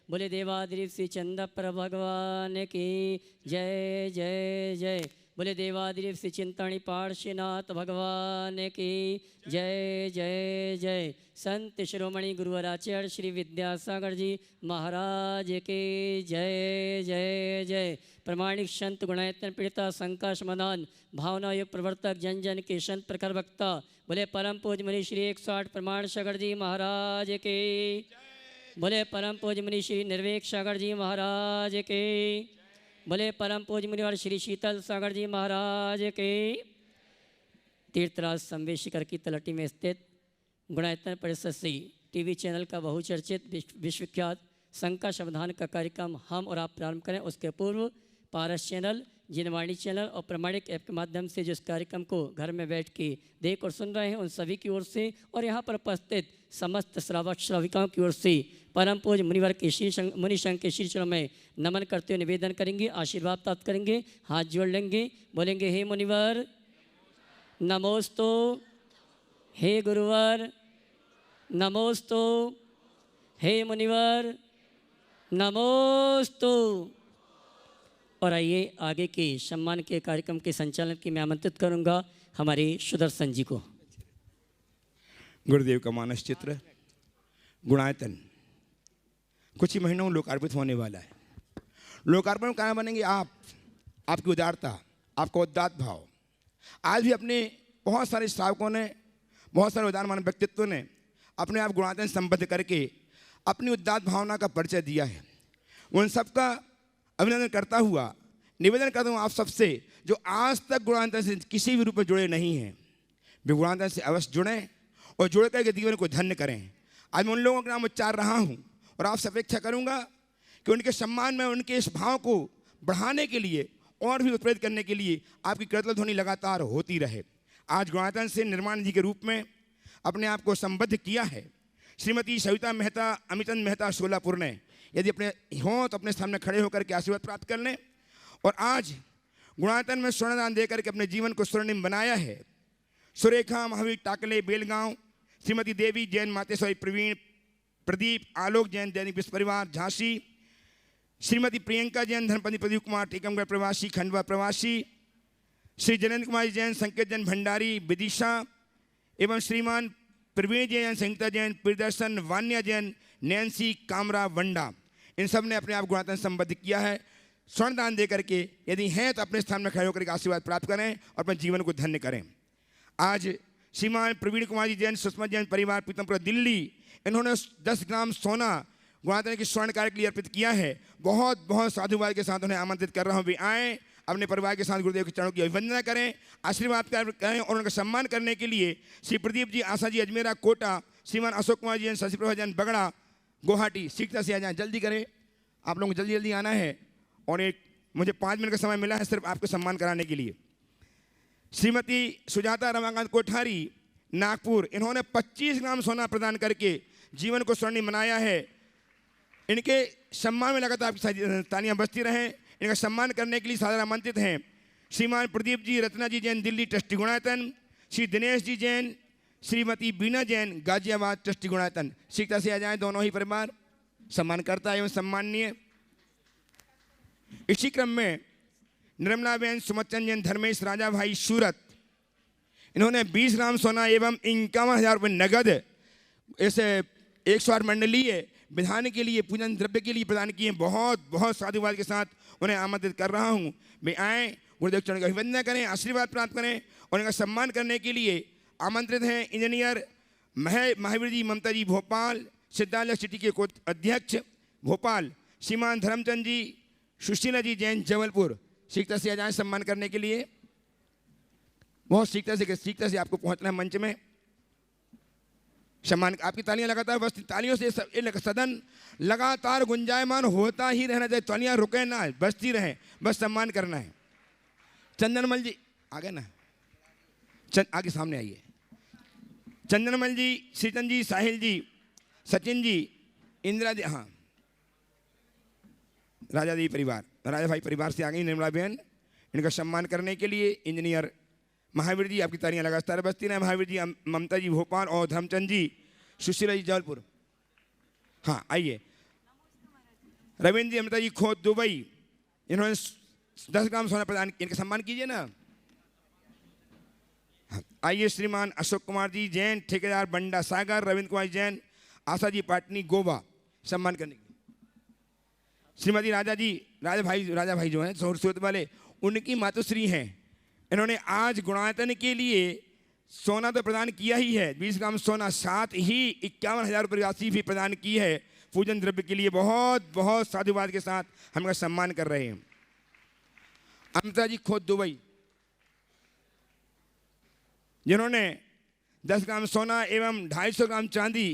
बोले देवादिदेव श्री चंद्रप्र भगवान की जय जय जय। बोले देवादिदेव श्री चिंतामणि पार्श्वनाथ भगवान की जय जय जय। संत शिरोमणि गुरुवराचार्य श्री विद्यासागर जी महाराज के जय जय जय। प्रमाणिक संत गुणायतन पीड़िता शंका समाधान भावना युग प्रवर्तक जन जन के संत प्रखर वक्ता बोले परम पूज्य मुनि श्री 108 प्रमाण सागर जी महाराज के। बोले परम पूज्य मुनि श्री निर्वेक सागर जी महाराज के। बोले परम पूज्य मुनिवर श्री शीतल सागर जी महाराज के। तीर्थराज संवेशिकर की तलहटी में स्थित गुणायतन परिषद से टीवी चैनल का बहुचर्चित विश्वविख्यात शंका समाधान का कार्यक्रम हम और आप प्रारंभ करें। उसके पूर्व पारस चैनल, जिनवाणी चैनल और प्रमाणिक ऐप के माध्यम से जिस कार्यक्रम को घर में बैठ के देख और सुन रहे हैं उन सभी की ओर से और यहाँ पर उपस्थित समस्त श्रावक श्राविकाओं की ओर से परम पूज्य मुनिवर के मुनि संघ के श्री चरणों में नमन करते हुए निवेदन करेंगे, आशीर्वाद प्राप्त करेंगे, हाथ जोड़ लेंगे, बोलेंगे हे मुनिवर नमोस्तु, हे गुरुवर नमोस्तु, हे मुनिवर नमोस्तु। और आइए आगे के सम्मान के कार्यक्रम के संचालन की मैं आमंत्रित करूंगा हमारे सुदर्शन जी को। गुरुदेव का मानस चित्र गुणायतन कुछ ही महीनों में लोकार्पित होने वाला है। लोकार्पण में कहाँ बनेंगे आप, आपकी उदारता, आपका उदात्त भाव। आज भी अपने बहुत सारे श्रावकों ने, बहुत सारे उदारमान व्यक्तित्व ने अपने आप गुणायतन संबद्ध करके अपनी उदात्त भावना का परिचय दिया है। उन सबका अभिनंदन करता हुआ निवेदन करता हूँ आप सबसे जो आज तक गुणायतन से किसी भी रूप में जुड़े नहीं हैं, वे गुणायतन से अवश्य जुड़ें और जुड़ करके जीवन को धन्य करें। आज मैं उन लोगों का नाम उच्चार रहा हूँ और आपसे अपेक्षा करूँगा कि उनके सम्मान में उनके इस भाव को बढ़ाने के लिए और भी उत्प्रेरित करने के लिए आपकी करतल ध्वनि लगातार होती रहे। आज गुणायतन से निर्माण जी के रूप में अपने आप को संबद्ध किया है श्रीमती सविता मेहता, अमितचंद मेहता सोलापुर ने। यदि अपने हों तो अपने सामने खड़े होकर के आशीर्वाद प्राप्त कर लें। और आज गुणायतन में स्वर्णदान देकर के अपने जीवन को स्वर्णिम बनाया है सुरेखा महावीर टाकले बेलगांव, श्रीमती देवी जैन मातेश्वरी प्रवीण प्रदीप आलोक जैन दैनिक विश्व परिवार झांसी, श्रीमती प्रियंका जैन धनपति प्रदीप कुमार टीकमगढ़ प्रवासी खंडवा प्रवासी, श्री जयंत कुमार जैन संकेत जैन भंडारी विदिशा एवं श्रीमान प्रवीण जैन संहिता जैन प्रियदर्शन वान्या जैन नैन्सी कामरा वंडा। इन सब ने अपने आप गुणायतन संबद्ध किया है स्वर्णदान दे करके। यदि हैं तो अपने स्थान में खड़े होकर आशीर्वाद प्राप्त करें और अपने जीवन को धन्य करें। आज श्रीमान प्रवीण कुमार जी जैन सुषमा जैन परिवार पीतमपुर दिल्ली, इन्होंने 10 ग्राम सोना गुणायतन के स्वर्ण कार्य के लिए अर्पित किया है। बहुत बहुत साधुवाद के साथ उन्हें आमंत्रित कर रहा हूँ, वे आएँ अपने परिवार के साथ गुरुदेव के चरणों की अभिवंदना करें, आशीर्वाद करें और उनका सम्मान करने के लिए श्री प्रदीप जी आशा जी अजमेरा कोटा, श्रीमान अशोक कुमार जी जैन शशिप्रभा जैन बगड़ा गुवाहाटी शीघ्रता से आ जाएँ। जल्दी करें, आप लोगों को जल्दी जल्दी आना है और एक मुझे 5 मिनट का समय मिला है सिर्फ आपको सम्मान कराने के लिए। श्रीमती सुजाता रमाकांत कोठारी नागपुर, इन्होंने 25 ग्राम सोना प्रदान करके जीवन को स्वर्णिम बनाया है। इनके सम्मान में लगातार आपकी तालियां बजती रहें। इनका सम्मान करने के लिए सादर आमंत्रित हैं श्रीमान प्रदीप जी रत्ना जी जैन दिल्ली ट्रस्टी गुणायतन, श्री दिनेश जी जैन, श्रीमती बीना जैन गाजियाबाद ट्रस्टी गुणायतन। शीघ्रता से आ जाएं दोनों ही परिवार, सम्मान करता एवं सम्माननीय। इसी क्रम में निर्मला बहन सुमचंद जैन धर्मेश राजा भाई सूरत, इन्होंने 20 ग्राम सोना एवं 51,000 रुपये नगद इस 108 मंडलीय विधान के लिए पूजन द्रव्य के लिए प्रदान किए। बहुत बहुत साधुवाद के साथ उन्हें आमंत्रित कर रहा हूँ, वे आएँ गुरुदेव चरण की अभिवंदना करें, आशीर्वाद प्राप्त करें और इनका सम्मान करने के लिए आमंत्रित हैं इंजीनियर महावीर जी ममता जी भोपाल, सिद्धालय सिटी के अध्यक्ष भोपाल, श्रीमान धर्मचंद जी, सुशीला जी जैन जबलपुर। शीघ्रता से आ जाएं सम्मान करने के लिए, बहुत शीघ्रता से आपको पहुंचना है मंच में। सम्मान आपकी तालियां लगातार बस तालियों से सदन लगातार गुंजायमान होता ही रहना चाहिए, तालियां रुके ना, बजती रहें, बस सम्मान करना है। चंदनमल जी आगे ना, आगे सामने आइए। चंदनमल जी, श्रीचंद जी, साहिल जी, सचिन जी, इंदिरा जी, हाँ राजा देवी परिवार, राजा भाई परिवार से आ गई निर्मला बहन। इनका सम्मान करने के लिए इंजीनियर महावीर जी, आपकी तालियां लगातार बजती रहे। महावीर जी ममता जी भोपाल और धर्मचंद जी सुशीला जी जबलपुर। हाँ आइए। रविंद्र जी अमृता जी खोत दुबई, इन्होंने 10 ग्राम सोना प्रदान, इनका सम्मान कीजिए ना। आइए श्रीमान अशोक कुमार जी जैन, ठेकेदार बंडा सागर, रविंद्र कुमार जैन, आशा जी पाटनी गोवा, सम्मान करने के लिए। श्रीमती राजा जी, राजा भाई जो हैं सूरत वाले, उनकी मातुश्री हैं। इन्होंने आज गुणायतन के लिए सोना तो प्रदान किया ही है, 20 ग्राम सोना, साथ ही 51,000 रुपये राशि भी प्रदान की है पूजन द्रव्य के लिए। बहुत बहुत साधुवाद के साथ हम इनका सम्मान कर रहे हैं। अमृता जी खोत दुबई, जिन्होंने 10 ग्राम सोना एवं 250 ग्राम चांदी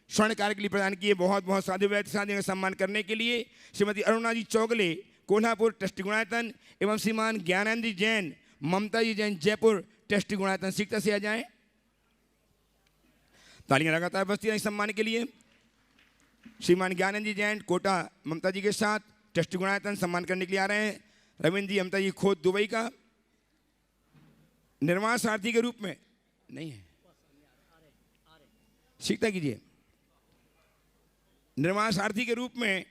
स्वर्ण कार्य के लिए प्रदान किए, बहुत बहुत साधुवाद के साथ इनका सम्मान करने के लिए। श्रीमती अरुणा जी चौगले, कोल्हापुर ट्रस्टी गुणायतन, एवं श्रीमान ज्ञानंद जी जैन, ममता जी जैन, जयपुर ट्रस्टी गुणायतन, सीखता से आ जाएं। तालियां लगातार बजती हैं इस सम्मान के लिए। श्रीमान ज्ञानंद जी जैन, कोटा, ममता जी के साथ ट्रस्टी गुणायतन सम्मान करने के लिए आ रहे हैं। रविंद्र जी ममता जी खोत दुबई का निर्माण सारथी के रूप में नहीं है, सीखता कीजिए। निर्माण सारथी के रूप में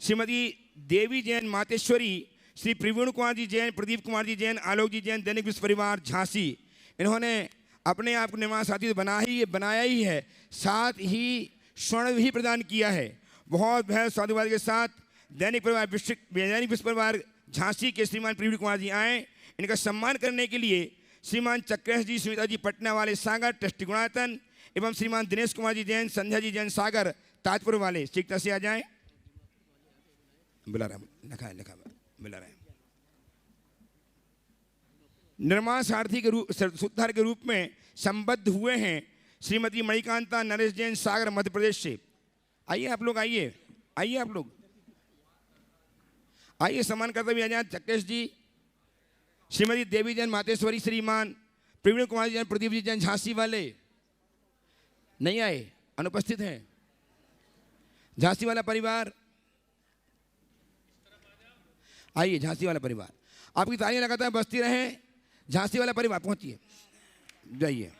श्रीमती देवी जैन मातेश्वरी, श्री प्रवीण कुमार जी जैन, प्रदीप कुमार जी जैन, आलोक जी जैन, दैनिक विश्व परिवार झांसी, इन्होंने अपने आप को निर्माण साथी बनाया ही है, साथ ही स्वर्ण भी प्रदान किया है। बहुत बहुत साधुवाद के साथ दैनिक विश्व परिवार झांसी के श्रीमान प्रवीण कुमार जी आए। इनका सम्मान करने के लिए श्रीमान चक्रेश जी, सुनीता जी पटना वाले सागर ट्रस्टी गुणायतन, एवं श्रीमान दिनेश कुमार जी जैन, संध्या जी जैन सागर ताजपुर वाले, सीखता से आ जाएं। बुला रहा मिला रहे। निर्माण सारथी के रूप, सूत्रधार के रूप में संबद्ध हुए हैं श्रीमती मणिकांता नरेश जैन सागर मध्य प्रदेश से। आइए आप लोग, आइए आप लोग आइए, सम्मान करते हुए आ जाए। चक्रेश जी, श्रीमती देवी जैन मातेश्वरी, श्रीमान प्रवीण कुमार जैन, प्रदीप जी जैन झांसी वाले नहीं आए, अनुपस्थित हैं। झांसी वाला परिवार आइए, झांसी वाला परिवार, आपकी तालियां लगातार बजती रहे। झांसी वाला परिवार पहुंचिए, जाइए।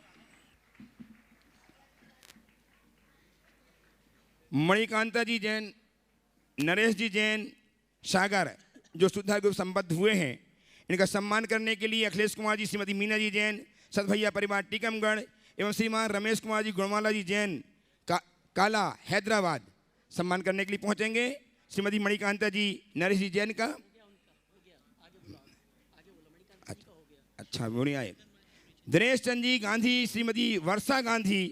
मणिकांता जी जैन, नरेश जी जैन सागर, जो सुधार ग्रुप संबद्ध हुए हैं, इनका सम्मान करने के लिए अखिलेश कुमार जी, श्रीमती मीना जी जैन, सतभैया परिवार टीकमगढ़, एवं श्रीमान रमेश कुमार जी गुणमाला जी जैन काला हैदराबाद, सम्मान करने के लिए पहुंचेंगे। श्रीमती मणिकांता जी नरेश जी जैन का अच्छा वो नहीं आए। दिनेश चंद जी गांधी, श्रीमती वर्षा गांधी,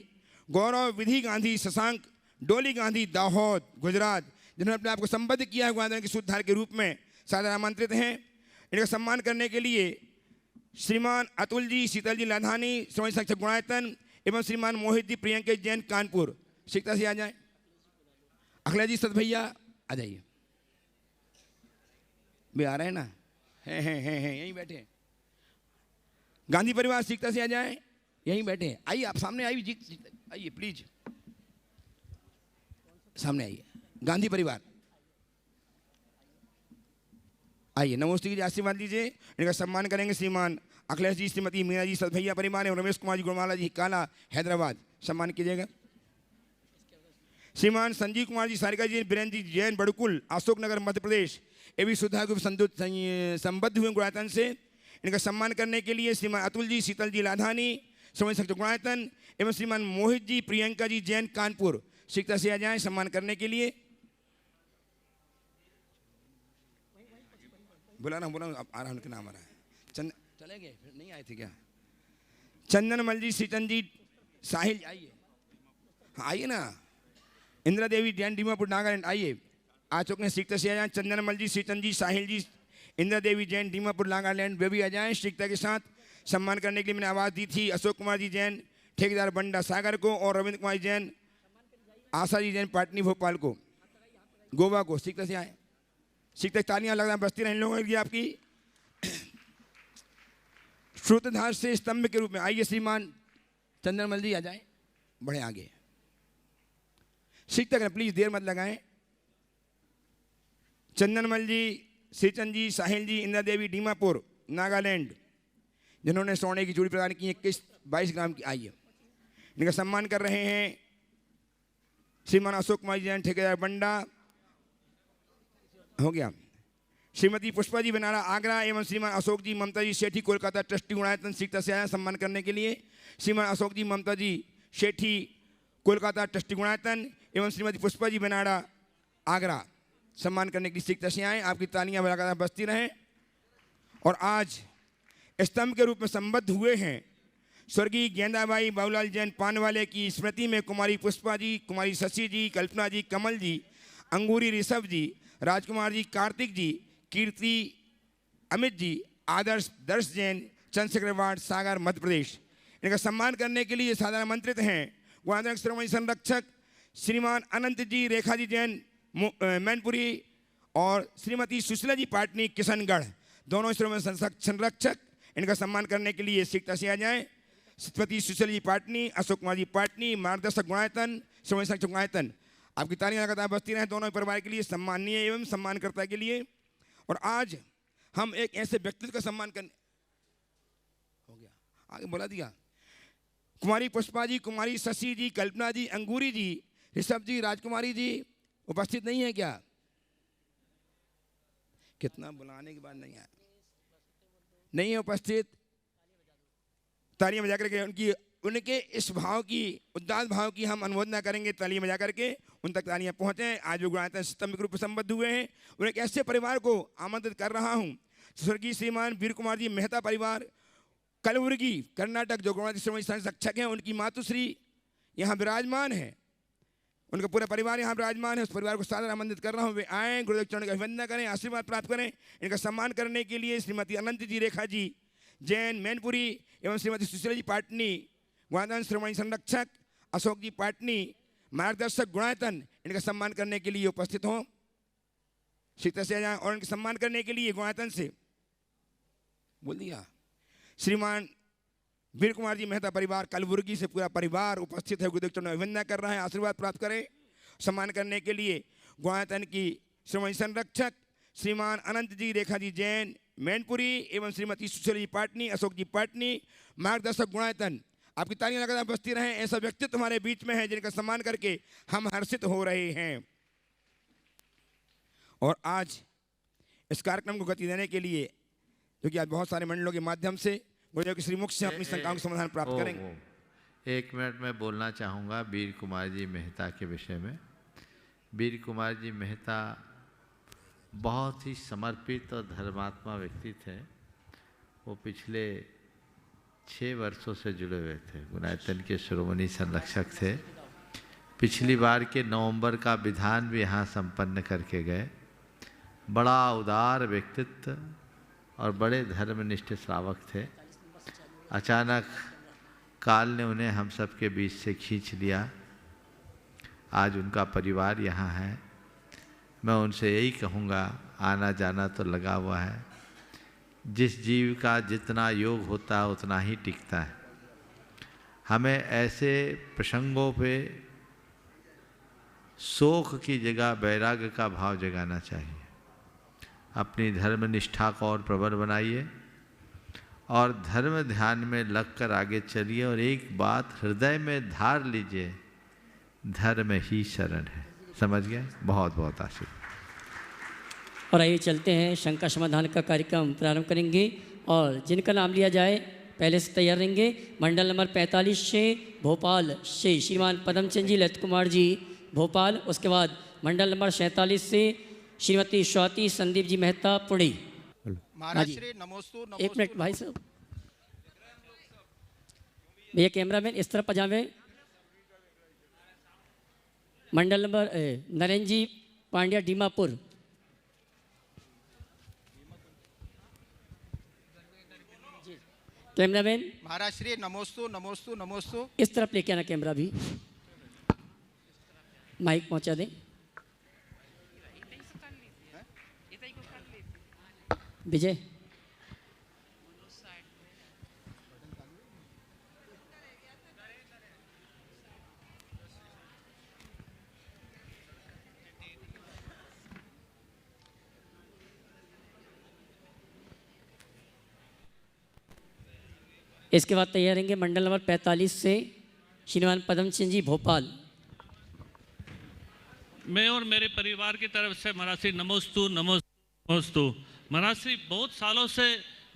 गौरव विधि गांधी, शशांक डोली गांधी, दाहोद गुजरात, जिन्होंने अपने आप को संबद्ध किया है गुणायतन के सूत्रधार के रूप में, सादर आमंत्रित हैं। इनका सम्मान करने के लिए श्रीमान अतुल जी, शीतल जी लाधानी, स्वयं शिक्षक गुणायतन, एवं श्रीमान मोहित जी प्रियंका जैन कानपुर, शिक्षा से आ जाए। अखिलेश जी सतभैया आ जाइए, वे आ रहे हैं ना, हैं यहीं बैठे हैं। गांधी परिवार सीखता से आ जाए, यहीं बैठे हैं। आइए आप सामने आइए, आइए प्लीज सामने आइए। गांधी परिवार आइए, नमस्ते कीजिए, आशीर्वाद लीजिए। इनका सम्मान करेंगे श्रीमान अखिलेश जी, श्रीमती मीना जी सतभैया परिवार एवं रमेश कुमार जी गुणमाला जी काला हैदराबाद, सम्मान कीजिएगा। श्रीमान संजीव कुमार जी सारिका जी, बीरेन्द्र जी जैन बड़कुल, अशोक नगर मध्य प्रदेश, ये भी सुधा ग्रुप संबद्ध हुए गुणायतन से। इनका सम्मान करने के लिए श्रीमान अतुल जी, शीतल जी लाधानी, स्वयं शिक्षक गुणायतन, एवं श्रीमान मोहित जी प्रियंका जी जैन कानपुर, शिक्षा से आ जाए सम्मान करने के लिए। बोला आ रहा, उनका नाम आ रहा है। चले गए, नहीं आए थे क्या? चंदन मल जी, सीचन जी, साहिल, आइए, हाँ आइए ना। इंदिरा देवी जैन डीमापुर नागालैंड, आइए, आ चुके हैं, सीखता से आ जाए। चंदन मल जी, सीचन जी, साहिल जी, इंदिरा देवी जैन डीमापुर नागालैंड, वे भी आ जाएं शिक्षता के साथ। सम्मान करने के लिए मैंने आवाज़ दी थी अशोक कुमार जी जैन ठेकेदार बंडा सागर को, और रविंद्र कुमार जैन, आशा जी जैन पाटनी भोपाल को, गोवा को, सीखता से आए। सीखता तालियां लग रहा बजती रहें लोगों के लिए आपकी। सूत्रधार से स्तंभ के रूप में आइए श्रीमान चंद्रमल जी आ जाएं, बढ़े आगे। सीखता करें प्लीज, देर मत लगाएं। चंदनमल जी, सीचन जी, साहिल जी, इंदिरा देवी डीमापुर नागालैंड, जिन्होंने सोने की चूड़ी प्रदान की 21-22 ग्राम की, आइए। इनका सम्मान कर रहे हैं श्रीमान अशोक कुमार जैन ठेकेदार बंडा, हो गया। श्रीमती पुष्पा जी बनाड़ा आगरा एवं श्रीमान अशोक जी ममता जी सेठी कोलकाता ट्रस्टी गुणायतन सीखता से आया सम्मान करने के लिए। श्रीमान अशोक जी ममता जी सेठी कोलकाता ट्रस्टी गुणायतन एवं श्रीमती पुष्पा जी बनाड़ा आगरा सम्मान करने के लिए सीखता से आए। आपकी तालियां लगातार बजती रहें। और आज स्तंभ के रूप में संबद्ध हुए हैं स्वर्गीय गेंदाबाई बाबूलाल जैन पानवाले की स्मृति में कुमारी पुष्पा जी, कुमारी शशि जी, कल्पना जी, कमल जी, अंगूरी ऋषभ जी, राजकुमार जी, कार्तिक जी, कीर्ति, अमित जी, आदर्श, दर्श जैन, चंद्रशेखर वार्ड, सागर, मध्य प्रदेश। इनका सम्मान करने के लिए साधारण आमंत्रित हैं गुणात्मक श्रोमणी संरक्षक श्रीमान अनंत जी, रेखा जी जैन मैनपुरी और श्रीमती सुशीला जी पाटनी किशनगढ़, दोनों श्रोमणी संरक्षक। इनका सम्मान करने के लिए सीखता से आ जाए। श्रीमती सुशीला जी पाटनी, अशोक कुमार जी पाटनी, मार्गदर्शक गुणायतन, श्रोमणी संरक्षक गुणायतन। आपकी तालियां लगातार बजती रहें दोनों परिवार के लिए, सम्माननीय एवं सम्मानकर्ता के लिए। और आज हम एक ऐसे व्यक्तित्व का सम्मान करने, हो गया आगे बोला दिया, कुमारी पुष्पा जी, कुमारी शशि जी, कल्पना जी, अंगूरी जी, ऋषभ जी, राजकुमारी जी उपस्थित नहीं है क्या? कितना बुलाने के बाद नहीं आया, नहीं है उपस्थित। तालियां बजा करके उनके इस भाव की, उदात्त भाव की हम अनुमोदना करेंगे। तालियां बजा करके उन तक तालियां पहुंचे। आज वो गुणायतन स्तंभ के रूप में संबद्ध हुए हैं। और एक ऐसे परिवार को आमंत्रित कर रहा हूं, स्वर्गीय श्रीमान वीर कुमार जी मेहता परिवार कलबुर्गी कर्नाटक, जो गुणायतन श्रोमणी संरक्षक हैं, उनकी मातुश्री यहाँ विराजमान है, उनका पूरा परिवार यहाँ विराजमान है। उस परिवार को सादर आमंत्रित कर रहा हूँ, वे आएँ, गुरुदेव चरण का अभिवंदन करें, आशीर्वाद प्राप्त करें। इनका सम्मान करने के लिए श्रीमती अनंत जी, रेखा जी जैन मैनपुरी एवं श्रीमती सुशीला जी पाटनी गुणायतन श्रोमणी संरक्षक, अशोक जी पाटनी मार्गदर्शक गुणायतन, इनका सम्मान करने के लिए उपस्थित हों, सीखता से आ जाएं। और इनके सम्मान करने के लिए गुणायतन से बोल दिया श्रीमान वीर कुमार जी मेहता परिवार कलबुर्गी से पूरा परिवार उपस्थित है। गुरुदेव चरण अभिवंदन कर रहे हैं, आशीर्वाद प्राप्त करें। सम्मान करने के लिए गुणायतन की श्रोमणी संरक्षक श्रीमान अनंत जी, रेखा जी जैन मैनपुरी एवं श्रीमती सुशीला जी पाटनी, अशोक जी पाटनी मार्गदर्शक गुणायतन। आपकी तालियां लगातार बजती रहें। ऐसा व्यक्तित्व हमारे बीच में है जिनका सम्मान करके हम हर्षित हो रहे हैं। और आज इस कार्यक्रम को गति देने के लिए, क्योंकि आज बहुत सारे मंडलों के माध्यम से गुरुदेव के श्रीमुख से अपनी शंकाओं का समाधान प्राप्त करेंगे। 1 मिनट में बोलना चाहूँगा वीर कुमार जी मेहता के विषय में। वीर कुमार जी मेहता बहुत ही समर्पित और धर्मात्मा व्यक्ति थे। वो पिछले 6 वर्षों से जुड़े हुए थे, गुणायतन के श्रोमणी संरक्षक थे। पिछली बार के नवंबर का विधान भी यहाँ संपन्न करके गए। बड़ा उदार व्यक्तित्व और बड़े धर्मनिष्ठ श्रावक थे। अचानक काल ने उन्हें हम सब के बीच से खींच लिया। आज उनका परिवार यहाँ है। मैं उनसे यही कहूँगा, आना जाना तो लगा हुआ है। जिस जीव का जितना योग होता है उतना ही टिकता है। हमें ऐसे प्रसंगों पे शोक की जगह वैराग्य का भाव जगाना चाहिए। अपनी धर्म निष्ठा को और प्रबल बनाइए और धर्म ध्यान में लगकर आगे चलिए। और एक बात हृदय में धार लीजिए, धर्म ही शरण है। समझ गए? बहुत बहुत आशीर्वाद। और आइए चलते हैं, शंका समाधान का कार्यक्रम प्रारंभ करेंगे। और जिनका नाम लिया जाए पहले से तैयार रहेंगे। मंडल नंबर 45 से भोपाल से श्रीमान पदमचंद जी, ललित कुमार जी भोपाल। उसके बाद मंडल नंबर 47 से श्रीमती स्वाति संदीप जी मेहता पुणे। महाराष्ट्र नमोस्तु। 1 मिनट भाई साहब, भैया कैमरामैन इस तरफ पजामे। मंडल नंबर नरेंद्र जी पांड्या डीमापुर। कैमरामैन महाराष्ट्र नमोस्तु नमोस्तु नमोस्तु। इस तरफ लेके आना कैमरा भी, माइक पहुंचा दें। विजय इसके बाद तैयार रहेंगे मंडल नंबर 45 से श्रीमान पदम सिंह जी भोपाल। मैं और मेरे परिवार की तरफ से महाराज श्री नमोस्तु नमोस्तु। महाराज श्री, बहुत सालों से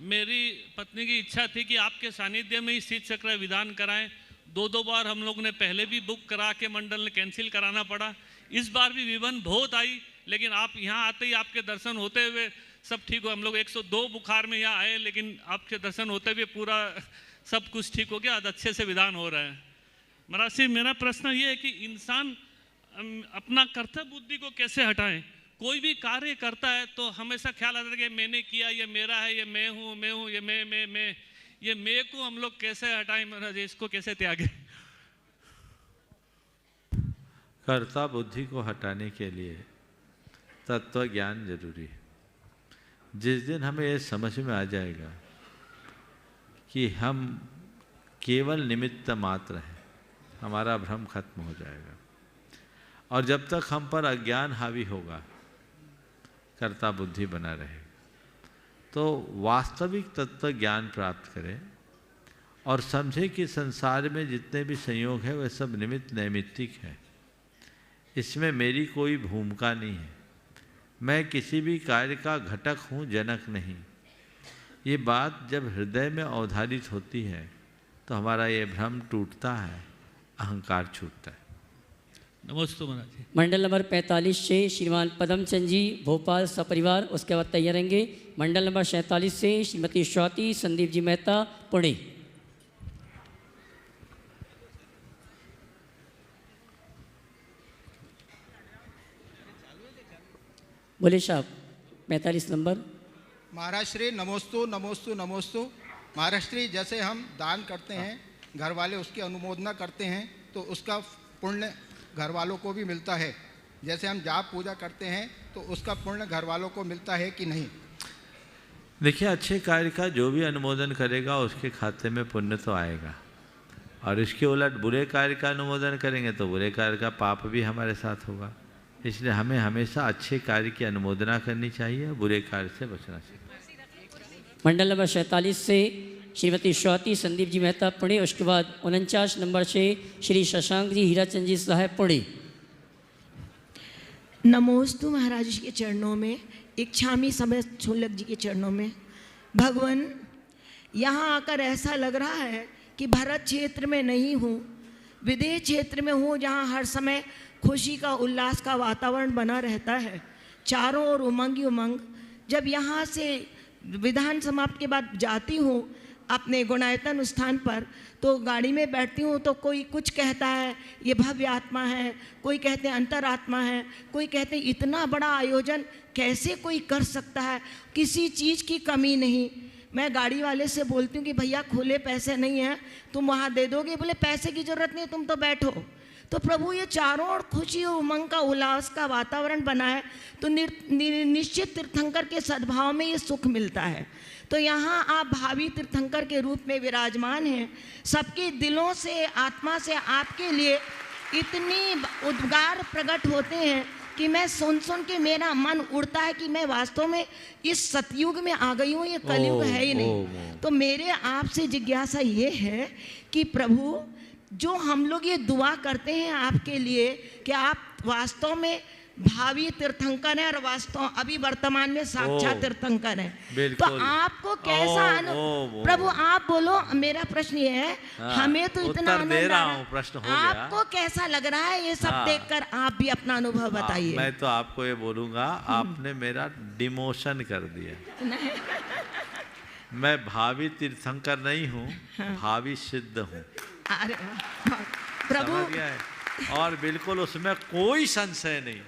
मेरी पत्नी की इच्छा थी कि आपके सानिध्य में ही शीत चक्र विधान कराएं। दो बार हम लोग ने पहले भी बुक करा के मंडल ने कैंसिल कराना पड़ा। इस बार भी विवन बहुत आई, लेकिन आप यहाँ आते ही आपके दर्शन होते हुए सब ठीक हो। हम लोग 102 बुखार में यहाँ आए, लेकिन आपके दर्शन होते हुए पूरा सब कुछ ठीक हो गया, आज अच्छे से विधान हो रहा है। महाराज श्री, मेरा प्रश्न ये है कि इंसान अपना कर्तव्य बुद्धि को कैसे हटाएं? कोई भी कार्य करता है तो हमेशा ख्याल आता है कि मैंने किया, ये मेरा है, ये मैं हूँ, ये मैं, ये मैं को हम लोग कैसे हटाएं महाराज? इसको कैसे त्यागें? कर्ता बुद्धि को हटाने के लिए तत्व ज्ञान जरूरी है। जिस दिन हमें ये समझ में आ जाएगा कि हम केवल निमित्त मात्र हैं, हमारा भ्रम खत्म हो जाएगा। और जब तक हम पर अज्ञान हावी होगा, कर्ता बुद्धि बना रहेगा। तो वास्तविक तत्व ज्ञान प्राप्त करें और समझे कि संसार में जितने भी संयोग है वह सब निमित्त नैमित्तिक है। इसमें मेरी कोई भूमिका नहीं है, मैं किसी भी कार्य का घटक हूँ, जनक नहीं। ये बात जब हृदय में अवधारित होती है तो हमारा ये भ्रम टूटता है, अहंकार छूटता है। नमस्ते महाराज जी। मंडल नंबर 45 से श्रीमान पदमचंद जी भोपाल सपरिवार, उसके बाद तैयार रहेंगे। मंडल नंबर 47 से श्रीमती स्वाति संदीप जी मेहता पुणे। बोले साहब 45 नंबर। महाराज श्री नमोस्तु नमोस्तु नमोस्तु। महाराज श्री, जैसे हम दान करते हैं, घर वाले उसकी अनुमोदना करते हैं तो उसका पुण्य घर वालों को भी मिलता है। जैसे हम जाप पूजा करते हैं तो उसका पुण्य घर वालों को मिलता है कि नहीं? देखिए, अच्छे कार्य का जो भी अनुमोदन करेगा उसके खाते में पुण्य तो आएगा, और इसके उलट बुरे कार्य का अनुमोदन करेंगे तो बुरे कार्य का पाप भी हमारे साथ होगा। इसलिए हमें हमेशा अच्छे कार्य की अनुमोदना करनी चाहिए, बुरे कार्य से बचना चाहिए। मंडल नंबर 47 से श्रीमती स्वाति संदीप जी मेहता पुणे, उसके बाद 49 नंबर से श्री शशांक जी हीराचंद जी साहब पुणे। नमोस्तु महाराज जी के चरणों में, इच्छामी समय छोलक जी के चरणों में। भगवान, यहाँ आकर ऐसा लग रहा है कि भारत क्षेत्र में नहीं हूँ, विदेश क्षेत्र में हूँ, जहाँ हर समय खुशी का उल्लास का वातावरण बना रहता है, चारों ओर उमंग ही उमंग। जब यहाँ से विधान समाप्त के बाद जाती हूँ अपने गुणायतन स्थान पर, तो गाड़ी में बैठती हूँ तो कोई कुछ कहता है ये भव्य आत्मा है, कोई कहते हैं अंतरात्मा है, कोई कहते हैं इतना बड़ा आयोजन कैसे कोई कर सकता है, किसी चीज़ की कमी नहीं। मैं गाड़ी वाले से बोलती हूँ कि भैया खुले पैसे नहीं हैं, तुम वहाँ दे दोगे? बोले पैसे की ज़रूरत नहीं, तुम तो बैठो। तो प्रभु ये चारों ओर खुशी और उमंग का उल्लास का वातावरण बना है, तो निश्चित तीर्थंकर के सद्भाव में ये सुख मिलता है। तो यहाँ आप भावी तीर्थंकर के रूप में विराजमान हैं, सबके दिलों से आत्मा से आपके लिए इतनी उद्गार प्रकट होते हैं कि मैं सुन के मेरा मन उड़ता है कि मैं वास्तव में इस सतयुग में आ गई हूँ, ये कलयुग है ही नहीं। तो मेरे आपसे जिज्ञासा ये है कि प्रभु, जो हम लोग ये दुआ करते हैं आपके लिए कि आप वास्तव में भावी तीर्थंकर हैं और वास्तव अभी वर्तमान में साक्षात तीर्थंकर हैं, तो आपको कैसा प्रभु आप बोलो। मेरा प्रश्न ये है, हमें तो इतना आनंद आ रहा है, प्रश्न हो गया। आपको कैसा लग रहा है ये सब देखकर? आप भी अपना अनुभव बताइए। मैं तो आपको ये बोलूंगा, आपने मेरा डिमोशन कर दिया। मैं भावी तीर्थंकर नहीं हूँ, भावी सिद्ध हूँ। अरे प्रभु, और बिल्कुल उसमें कोई संशय नहीं।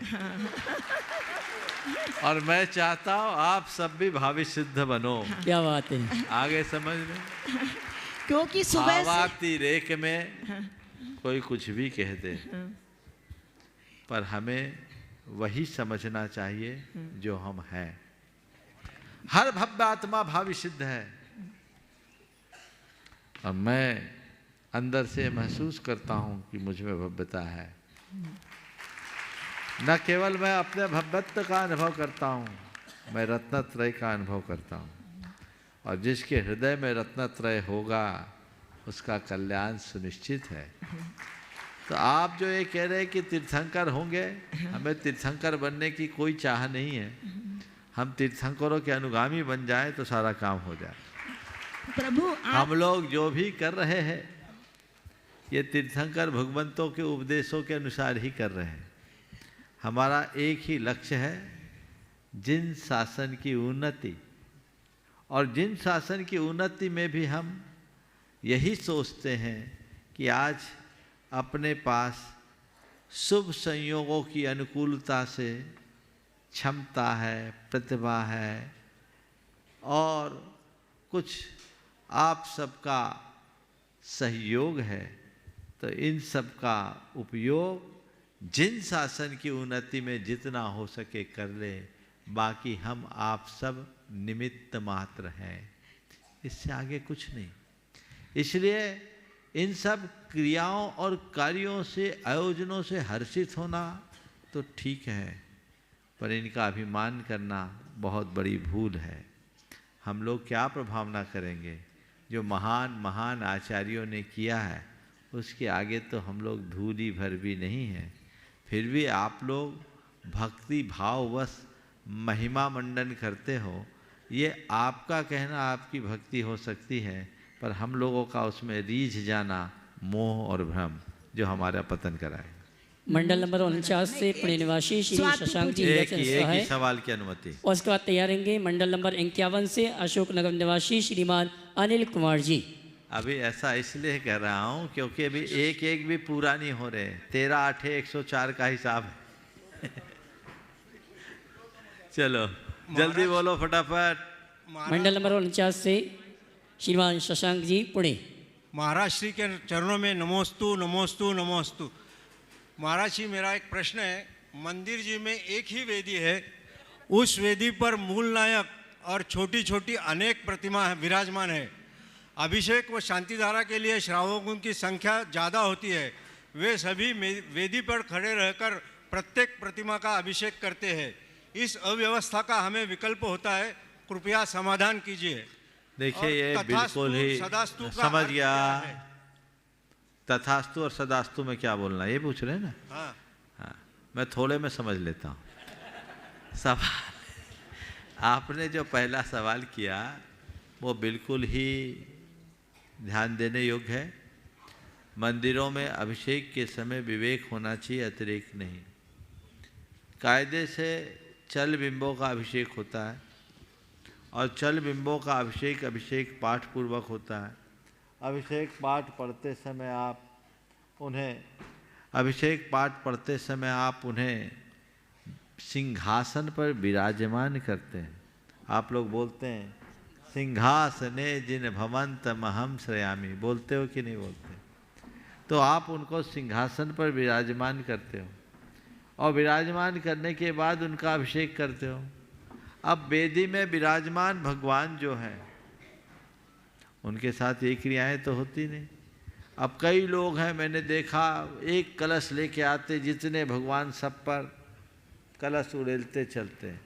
और मैं चाहता हूँ आप सब भी भावी सिद्ध बनो। क्या बात है, आगे समझ में। क्योंकि सुबह भावाती रेख में कोई कुछ भी कह दे, पर हमें वही समझना चाहिए जो हम हैं। हर भव्य आत्मा भावी सिद्ध है, और मैं अंदर से महसूस करता हूँ कि मुझ में भव्यता है। न केवल मैं अपने भव्यत्व का अनुभव करता हूँ, मैं रत्नत्रय का अनुभव करता हूँ, और जिसके हृदय में रत्नत्रय होगा उसका कल्याण सुनिश्चित है। तो आप जो ये कह रहे हैं कि तीर्थंकर होंगे, हमें तीर्थंकर बनने की कोई चाह नहीं है। हम तीर्थंकरों के अनुगामी बन जाएं तो सारा काम हो जाए। प्रभु आप हम लोग जो भी कर रहे हैं ये तीर्थंकर भगवंतों के उपदेशों के अनुसार ही कर रहे हैं। हमारा एक ही लक्ष्य है, जिन शासन की उन्नति, और जिन शासन की उन्नति में भी हम यही सोचते हैं कि आज अपने पास शुभ संयोगों की अनुकूलता से क्षमता है, प्रतिभा है, और कुछ आप सबका सहयोग है, तो इन सब का उपयोग जिन शासन की उन्नति में जितना हो सके कर ले। बाकी हम आप सब निमित्त मात्र हैं, इससे आगे कुछ नहीं। इसलिए इन सब क्रियाओं और कार्यों से, आयोजनों से हर्षित होना तो ठीक है, पर इनका अभिमान करना बहुत बड़ी भूल है। हम लोग क्या प्रभावना करेंगे? जो महान महान आचार्यों ने किया है उसके आगे तो हम लोग धूली भर भी नहीं हैं। फिर भी आप लोग भक्ति भाववश महिमा मंडन करते हो, ये आपका कहना, आपकी भक्ति हो सकती है, पर हम लोगों का उसमें रीझ जाना मोह और भ्रम जो हमारा पतन कराए। मंडल नंबर 49 से पुणे निवासी श्री शशांक जी एक ही सवाल की अनुमति। और उसके बाद तैयार रहेंगे मंडल नंबर 51 से अशोक नगर निवासी श्रीमान अनिल कुमार जी। अभी ऐसा इसलिए कह रहा हूँ क्योंकि अभी एक एक भी पूरा नहीं हो रहे। 13, 8, 104 का हिसाब है। चलो जल्दी बोलो फटाफट। मंडल नंबर 49 से श्रीमान शशांक जी पुणे। महाराज श्री के चरणों में नमोस्तु नमोस्तु नमोस्तु। महाराज जी, मेरा एक प्रश्न है। मंदिर जी में एक ही वेदी है, उस वेदी पर मूल नायक और छोटी छोटी अनेक प्रतिमा विराजमान है। अभिषेक व शांति धारा के लिए श्रावकों की संख्या ज़्यादा होती है। वे सभी वेदी पर खड़े रहकर प्रत्येक प्रतिमा का अभिषेक करते हैं। इस अव्यवस्था का हमें विकल्प होता है, कृपया समाधान कीजिए। देखिए ये बिल्कुल ही समझ गया। तथास्तु और सदास्तु में क्या बोलना, ये पूछ रहे हैं ना? हाँ, मैं थोड़े में समझ लेता हूँ। सवाल आपने जो पहला सवाल किया वो बिल्कुल ही ध्यान देने योग्य है। मंदिरों में अभिषेक के समय विवेक होना चाहिए, अतिरेक नहीं। कायदे से चल बिंबों का अभिषेक होता है, और चल बिंबों का अभिषेक पाठ पूर्वक होता है। अभिषेक पाठ पढ़ते समय आप उन्हें सिंहासन पर विराजमान करते हैं। आप लोग बोलते हैं सिंहासने जिन भवंत महम श्रयामी, बोलते हो कि नहीं बोलते? तो आप उनको सिंहासन पर विराजमान करते हो, और विराजमान करने के बाद उनका अभिषेक करते हो। अब वेदी में विराजमान भगवान जो हैं उनके साथ ये क्रियाएं तो होती नहीं। अब कई लोग हैं, मैंने देखा, एक कलश लेके आते, जितने भगवान सब पर कलश उड़ेलते चलते हैं।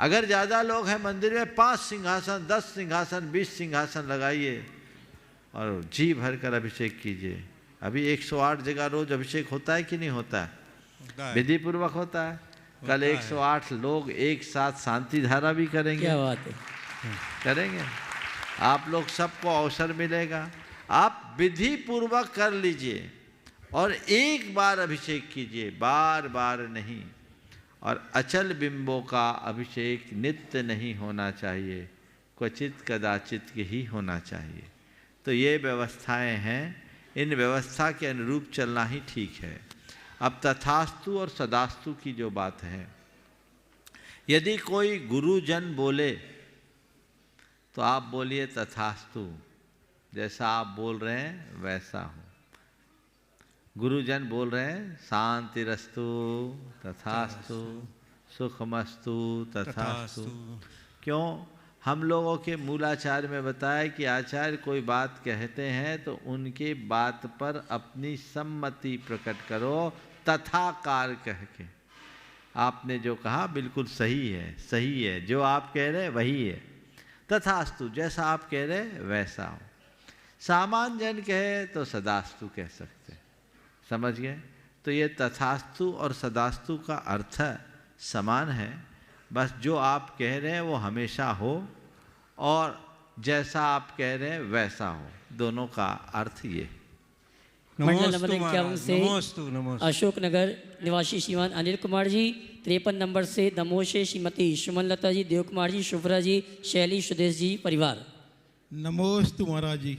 अगर ज़्यादा लोग हैं मंदिर में, 5 सिंहासन, 10 सिंहासन, 20 सिंहासन लगाइए और जी भर कर अभिषेक कीजिए। अभी 108 जगह रोज अभिषेक होता है कि नहीं होता है? विधि पूर्वक होता है। कल 108 लोग एक साथ शांति धारा भी करेंगे। क्या बात है, करेंगे। आप लोग सबको अवसर मिलेगा, आप विधि पूर्वक कर लीजिए और एक बार अभिषेक कीजिए, बार बार नहीं। और अचल बिंबों का अभिषेक नित्य नहीं होना चाहिए, क्वचित कदाचित ही होना चाहिए। तो ये व्यवस्थाएं हैं, इन व्यवस्था के अनुरूप चलना ही ठीक है। अब तथास्तु और सदास्तु की जो बात है, यदि कोई गुरुजन बोले तो आप बोलिए तथास्तु, जैसा आप बोल रहे हैं वैसा हो। गुरुजन बोल रहे हैं शांतिरस्तु तथास्तु, सुखमस्तु तथास्तु। क्यों? हम लोगों के मूलाचार्य में बताया कि आचार्य कोई बात कहते हैं तो उनके बात पर अपनी सम्मति प्रकट करो, तथाकार कह के। आपने जो कहा बिल्कुल सही है, सही है, जो आप कह रहे हैं वही है। तथास्तु, जैसा आप कह रहे हैं वैसा हो। सामान्य जन कहे तो सदास्तु कह सकते हैं। समझ गए? तो ये तथास्तु और सदास्तु का अर्थ समान है, बस जो आप कह रहे हैं वो हमेशा हो और जैसा आप कह रहे हैं वैसा हो, दोनों का अर्थ ये। मंडल नमोस्तु नंबर 51 महाराज, से नमोस्तु नमोस्तु। अशोकनगर निवासी श्रीमान अनिल कुमार जी, 53 नंबर से दमोह से श्रीमती सुमनलता जी, देव कुमार जी, शुभ्रा जी, शैली सुदेश जी परिवार। नमोस्तु महाराज जी।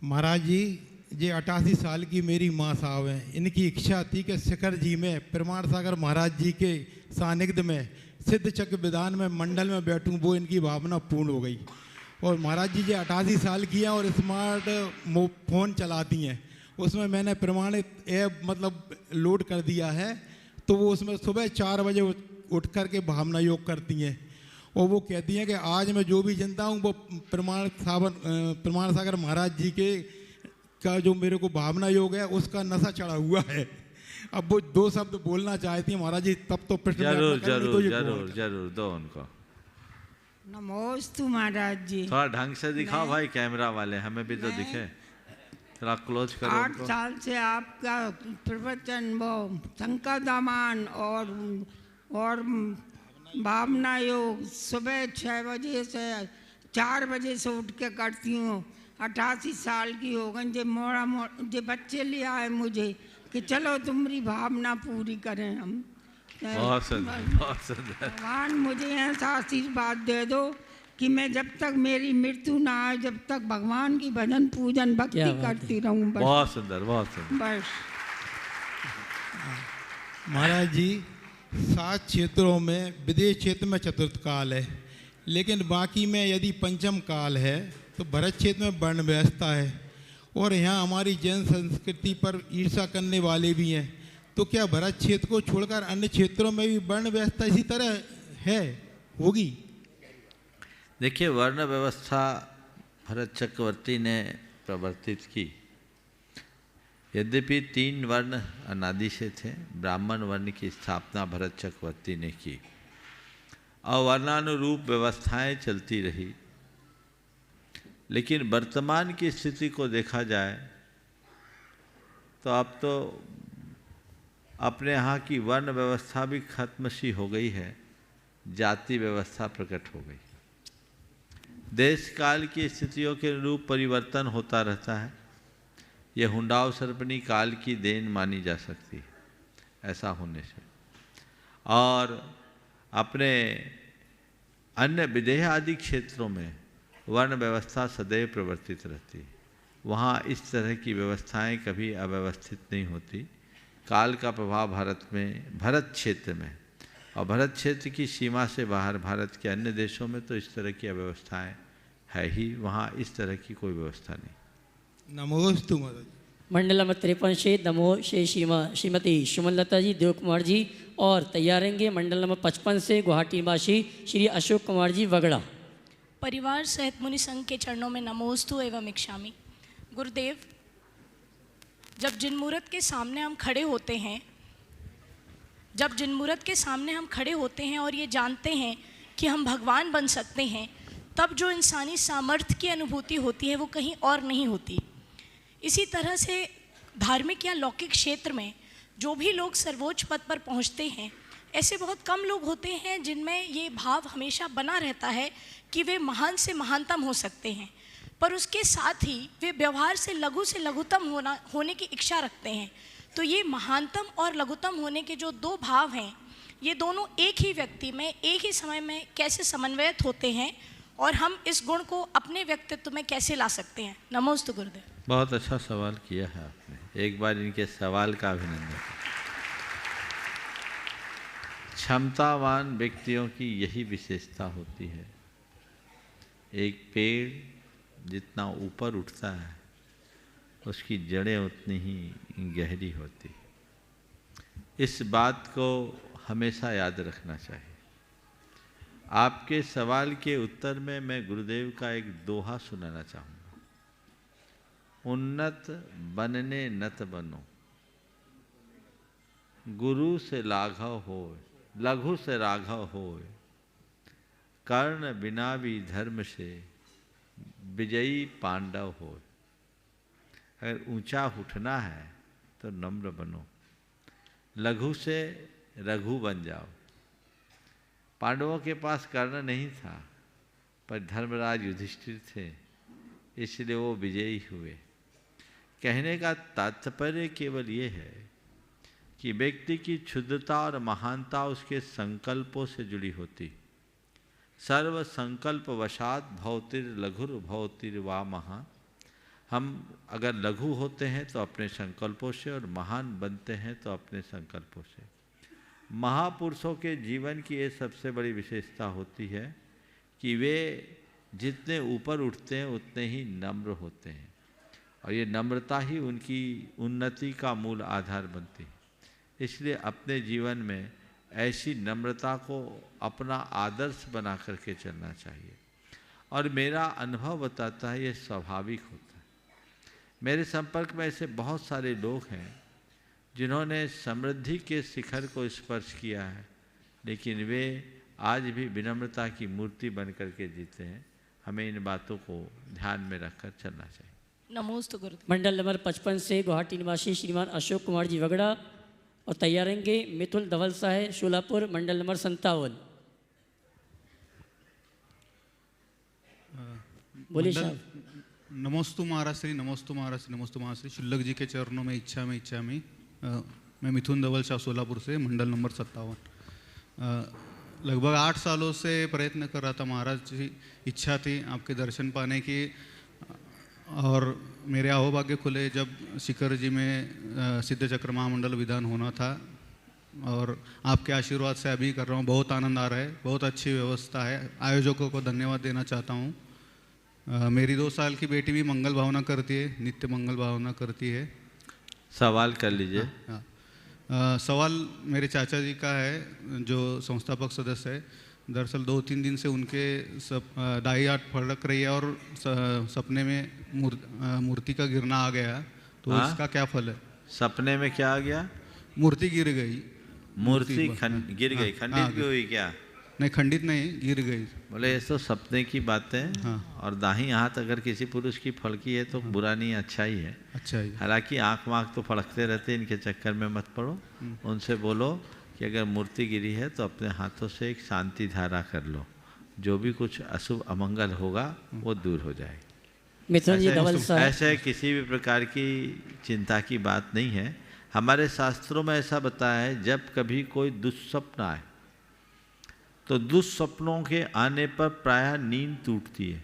महाराज जी, ये 88 साल की मेरी माँ साहब हैं। इनकी इच्छा थी कि शिखर जी में प्रमाण सागर महाराज जी के सानिध्य में सिद्ध चक्र विधान में मंडल में बैठूं, वो इनकी भावना पूर्ण हो गई। और महाराज जी ये 88 साल की हैं और स्मार्ट फ़ोन चलाती हैं। उसमें मैंने प्रमाणित ऐप मतलब लोड कर दिया है, तो वो उसमें सुबह 4 बजे उठ कर के भावना योग करती हैं और वो कहती हैं कि आज मैं जो भी जनता हूँ वो प्रमाण सागर महाराज जी के का जो मेरे को भावना योग है उसका नशा चढ़ा हुआ है। अब वो 2 शब्द बोलना चाहती हैं महाराज जी, तब तो प्रश्न जरूर जरूर जरूर जरूर दो उनको। नमोस्तु महाराज जी। थोड़ा ढंग से दिखाओ भाई, कैमरा वाले हमें भी तो दिखे, थोड़ा क्लोज करो 8 उनको। साल से आपका प्रवचन वो शंकर दामान और भावना योग सुबह 6 बजे से 4 बजे से उठ के करती हूँ। 88 साल की हो गई। जे बच्चे ले आए मुझे कि चलो तुम्हारी भावना पूरी करें हम। बहुत सुंदर, बहुत सुंदर। भगवान मुझे ऐसा आशीर्वाद दे दो कि मैं जब तक मेरी मृत्यु ना आए, जब तक भगवान की भजन पूजन भक्ति करती रहूं। बस बहुत सुंदर, बहुत सुंदर। बस महाराज जी, 7 क्षेत्रों में विदेश क्षेत्र में चतुर्थ काल है, लेकिन बाकी में यदि पंचम काल है तो भरत क्षेत्र में वर्ण व्यवस्था है। और यहाँ हमारी जैन संस्कृति पर ईर्ष्या करने वाले भी हैं, तो क्या भरत क्षेत्र को छोड़कर अन्य क्षेत्रों में भी वर्ण व्यवस्था इसी तरह है, होगी? देखिए, वर्ण व्यवस्था भरत चक्रवर्ती ने प्रवर्तित की। यद्यपि 3 वर्ण अनादि से थे, ब्राह्मण वर्ण की स्थापना भरत चक्रवर्ती ने की और वर्णानुरूप व्यवस्थाएं चलती रही। लेकिन वर्तमान की स्थिति को देखा जाए तो अब तो अपने यहाँ की वर्ण व्यवस्था भी खत्म सी हो गई है, जाति व्यवस्था प्रकट हो गई। देश काल की स्थितियों के अनुरूप परिवर्तन होता रहता है। यह हुंडाव सर्पणी काल की देन मानी जा सकती है ऐसा होने से। और अपने अन्य विदेह आदि क्षेत्रों में वर्ण व्यवस्था सदैव प्रवर्तित रहती है। वहाँ इस तरह की व्यवस्थाएं कभी अव्यवस्थित नहीं होती। काल का प्रभाव भरत क्षेत्र में और भरत क्षेत्र की सीमा से बाहर भारत के अन्य देशों में तो इस तरह की अव्यवस्थाएं है ही, वहाँ इस तरह की कोई व्यवस्था नहीं। नमोस्तु महाराज। मंडल नंबर 53 से दमोह से श्रीमती सुमनलता जी, देव कुमार जी और तैयार रहेंगे। मंडल नंबर 55 से गुवाहाटी निवासी श्री अशोक कुमार जी वगड़ा। परिवार सहित मुनि संघ के चरणों में नमोस्तु एवं इक्षामि। गुरुदेव, जब जिन मूर्त के सामने हम खड़े होते हैं और ये जानते हैं कि हम भगवान बन सकते हैं, तब जो इंसानी सामर्थ्य की अनुभूति होती है वो कहीं और नहीं होती। इसी तरह से धार्मिक या लौकिक क्षेत्र में जो भी लोग सर्वोच्च पद पर पहुंचते हैं, ऐसे बहुत कम लोग होते हैं जिनमें ये भाव हमेशा बना रहता है कि वे महान से महानतम हो सकते हैं, पर उसके साथ ही वे व्यवहार से लघुतम होने की इच्छा रखते हैं। तो ये महानतम और लघुतम होने के जो 2 भाव हैं, ये दोनों एक ही व्यक्ति में एक ही समय में कैसे समन्वयित होते हैं और हम इस गुण को अपने व्यक्तित्व में कैसे ला सकते हैं? नमोस्तु गुरुदेव। बहुत अच्छा सवाल किया है आपने, एक बार इनके सवाल का अभिनंदन। क्षमतावान व्यक्तियों की यही विशेषता होती है। एक पेड़ जितना ऊपर उठता है उसकी जड़ें उतनी ही गहरी होती। इस बात को हमेशा याद रखना चाहिए। आपके सवाल के उत्तर में मैं गुरुदेव का एक दोहा सुनाना चाहूँगा। उन्नत बनने नत बनो, गुरु से लाघव होय, लघु से राघव होय, कर्ण बिना भी धर्म से विजयी पांडव होय। अगर ऊंचा उठना है तो नम्र बनो, लघु से रघु बन जाओ। पांडवों के पास कर्ण नहीं था, पर धर्मराज युधिष्ठिर थे, इसलिए वो विजयी हुए। कहने का तात्पर्य केवल ये है कि व्यक्ति की क्षुद्रता और महानता उसके संकल्पों से जुड़ी होती। सर्व संकल्प वशात भवतिर लघुर भवतिर वा महान। हम अगर लघु होते हैं तो अपने संकल्पों से, और महान बनते हैं तो अपने संकल्पों से। महापुरुषों के जीवन की ये सबसे बड़ी विशेषता होती है कि वे जितने ऊपर उठते हैं उतने ही नम्र होते हैं, और ये नम्रता ही उनकी उन्नति का मूल आधार बनती है। इसलिए अपने जीवन में ऐसी नम्रता को अपना आदर्श बना करके चलना चाहिए। और मेरा अनुभव बताता है ये स्वाभाविक होता है। मेरे संपर्क में ऐसे बहुत सारे लोग हैं जिन्होंने समृद्धि के शिखर को स्पर्श किया है, लेकिन वे आज भी विनम्रता की मूर्ति बन करके जीते हैं। हमें इन बातों को ध्यान में रखकर चलना चाहिए। नमोस्तु गुरुदेव। मंडल नंबर 55 से गुवाहाटी निवासी श्रीमान अशोक कुमार जी वगड़ा और तैयार रहेंगे मिथुल धवल साहेब शोलापुर, मंडल नंबर 57। बोलिए साहब। नमोस्तु महाराज श्री, नमोस्तु महाराज श्री, नमोस्तु महाराज श्री। शुल्लक जी के चरणों में इच्छा में मैं मिथुन धवल शाह सोलापुर से, मंडल नंबर 57। लगभग 8 सालों से प्रयत्न कर रहा था महाराज जी, इच्छा थी आपके दर्शन पाने की, और मेरे अहोभाग्य खुले जब शिखर जी में सिद्ध चक्र महामंडल विधान होना था, और आपके आशीर्वाद से अभी कर रहा हूँ। बहुत आनंद आ रहा है, बहुत अच्छी व्यवस्था है। आयोजकों को धन्यवाद देना चाहता हूँ। मेरी 2 साल की बेटी भी मंगल भावना करती है, नित्य मंगल भावना करती है। सवाल कर लीजिए। सवाल मेरे चाचा जी का है, जो संस्थापक सदस्य है। दरअसल 2-3 दिन से उनके दाई हाथ फड़क रही है, और सपने में मूर्ति का गिरना आ गया, तो इसका क्या फल है? सपने में क्या आ गया? मूर्ति गिर गई। मूर्ति गिर गई, खंडित भी हुई क्या? नहीं, खंडित नहीं, गिर गई। बोले ये तो सपने की बातें। हाँ। और दाहिनी हाथ अगर किसी पुरुष की फड़की है तो बुरा नहीं, अच्छा ही है। अच्छा ही। हालांकि आँख वाँख तो फड़कते रहते, इनके चक्कर में मत पड़ो। उनसे बोलो कि अगर मूर्ति गिरी है तो अपने हाथों से एक शांति धारा कर लो, जो भी कुछ अशुभ अमंगल होगा वो दूर हो जाए। मिथुन जी धवल साहब, ऐसे किसी भी प्रकार की चिंता की बात नहीं है। हमारे शास्त्रों में ऐसा बताया है, जब कभी कोई दुस्वप्न आए तो दुस्वप्नों के आने पर प्रायः नींद टूटती है,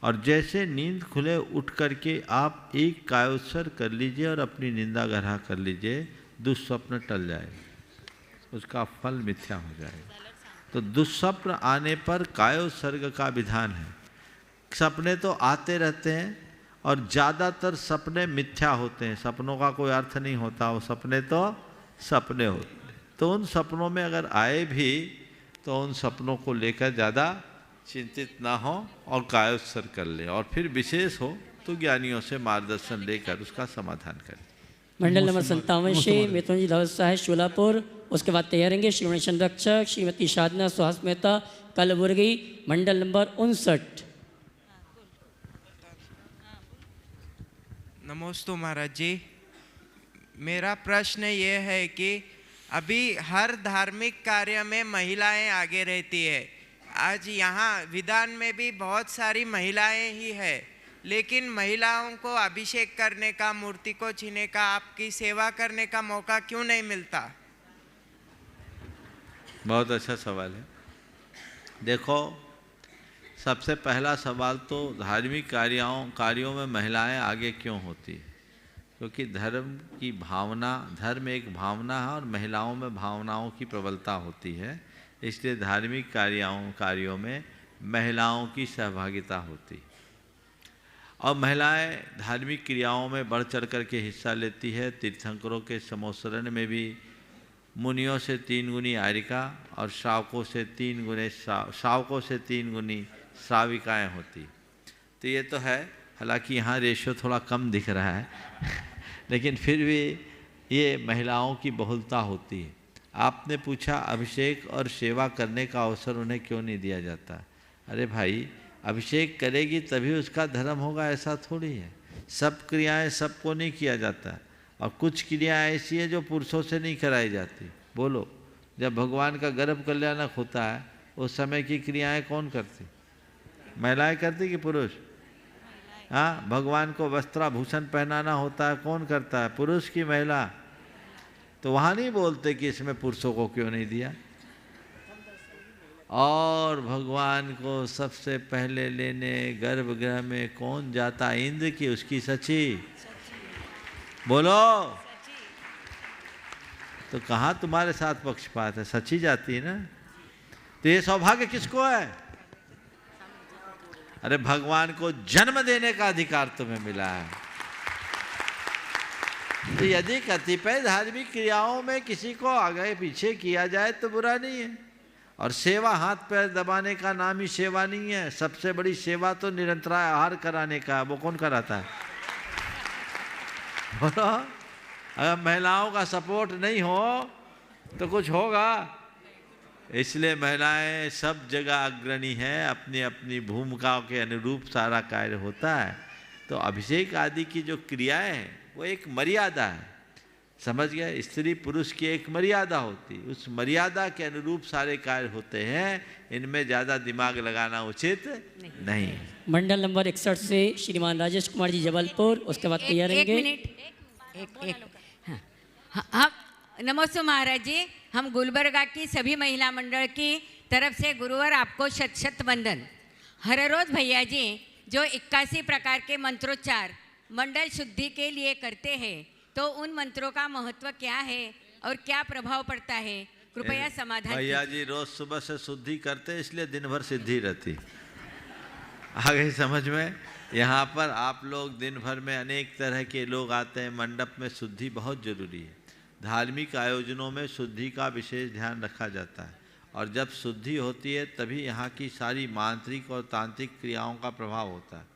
और जैसे नींद खुले उठ करके आप एक कायोत्सर्ग कर लीजिए और अपनी निंदा ग्रह कर लीजिए, दुस्वप्न टल जाएगा, उसका फल मिथ्या हो जाएगा। तो दुस्वप्न आने पर कायोत्सर्ग का विधान है। सपने तो आते रहते हैं, और ज़्यादातर सपने मिथ्या होते हैं, सपनों का कोई अर्थ नहीं होता, वो सपने तो सपने होते हैं। तो उन सपनों में अगर आए भी तो उन सपनों को लेकर ज़्यादा चिंतित ना हो और कायोत्सर्ग कर ले, और फिर विशेष हो तो ज्ञानियों से मार्गदर्शन लेकर उसका समाधान करें। मंडल नंबर 57 से मिथुन जी धवल साहेब शोलापुर। उसके बाद तैयार रहेंगे श्रीमती संरक्षक श्रीमती साधना सुहास मेहता कलबुर्गी, मंडल नंबर 59। नमोस्तु महाराज जी। मेरा प्रश्न ये है कि अभी हर धार्मिक कार्य में महिलाएं आगे रहती है। आज यहाँ विधान में भी बहुत सारी महिलाएं ही है, लेकिन महिलाओं को अभिषेक करने का, मूर्ति को छूने का, आपकी सेवा करने का मौका क्यों नहीं मिलता? बहुत अच्छा सवाल है। देखो, सबसे पहला सवाल तो धार्मिक कार्यों में महिलाएं आगे क्यों होती है? क्योंकि धर्म की भावना, धर्म एक भावना है, और महिलाओं में भावनाओं की प्रबलता होती है, इसलिए धार्मिक कार्यों में महिलाओं की सहभागिता होती है। और महिलाएं धार्मिक क्रियाओं में बढ़ चढ़ कर के हिस्सा लेती है। तीर्थंकरों के समोसरण में भी मुनियों से 3 गुनी आरिका और श्रावकों से 3 गुनी श्राविकाएँ होती। तो ये तो है, हालांकि यहाँ रेशियो थोड़ा कम दिख रहा है लेकिन फिर भी ये महिलाओं की बहुलता होती है। आपने पूछा अभिषेक और सेवा करने का अवसर उन्हें क्यों नहीं दिया जाता? अरे भाई, अभिषेक करेगी तभी उसका धर्म होगा, ऐसा थोड़ी है। सब क्रियाएं सबको नहीं किया जाता। और कुछ क्रियाएं ऐसी हैं जो पुरुषों से नहीं कराई जाती। बोलो, जब भगवान का गर्भ कल्याणक होता है उस समय की क्रियाएं कौन करती? महिलाएं करती कि पुरुष? हाँ, भगवान को वस्त्राभूषण पहनाना होता है, कौन करता है? पुरुष की महिला? तो वहाँ नहीं बोलते कि इसमें पुरुषों को क्यों नहीं दिया। और भगवान को सबसे पहले लेने गर्भगृह में कौन जाता? इंद्र की उसकी सची? बोलो, तो कहाँ तुम्हारे साथ पक्षपात है? सची जाती है ना। तो ये सौभाग्य किसको है? अरे भगवान को जन्म देने का अधिकार तुम्हें मिला है। तो यदि कतिपय धार्मिक क्रियाओं में किसी को आगे पीछे किया जाए तो बुरा नहीं है। और सेवा हाथ पैर दबाने का नाम ही सेवा नहीं है। सबसे बड़ी सेवा तो निरंतर आहार कराने का। वो कौन कराता है? बोलो, अगर महिलाओं का सपोर्ट नहीं हो तो कुछ होगा। इसलिए महिलाएं सब जगह अग्रणी हैं, अपनी अपनी भूमिकाओं के अनुरूप सारा कार्य होता है। तो अभिषेक आदि की जो क्रियाएं हैं वो एक मर्यादा है, समझ गए? स्त्री पुरुष की एक मर्यादा होती, उस मर्यादा के अनुरूप सारे कार्य होते हैं। इनमें ज़्यादा दिमाग लगाना उचित नहीं। मंडल नंबर 61 से श्रीमान राजेश कुमार जी जबलपुर, उसके बाद तैयार रहेंगे। हाँ, नमस्ते महाराज जी। हम गुलबर्गा की सभी महिला मंडल की तरफ से गुरुवार आपको शत शत वंदन। हर रोज भैया जी जो 81 प्रकार के मंत्रोच्चार मंडल शुद्धि के लिए करते हैं, तो उन मंत्रों का महत्व क्या है और क्या प्रभाव पड़ता है, कृपया समाधान। भैया जी रोज सुबह से शुद्धि करते, इसलिए दिन भर सिद्धि रहती। आगे समझ में? यहाँ पर आप लोग दिन भर में अनेक तरह के लोग आते हैं। मंडप में शुद्धि बहुत जरूरी है। धार्मिक आयोजनों में शुद्धि का विशेष ध्यान रखा जाता है। और जब शुद्धि होती है तभी यहाँ की सारी मांत्रिक और तांत्रिक क्रियाओं का प्रभाव होता है।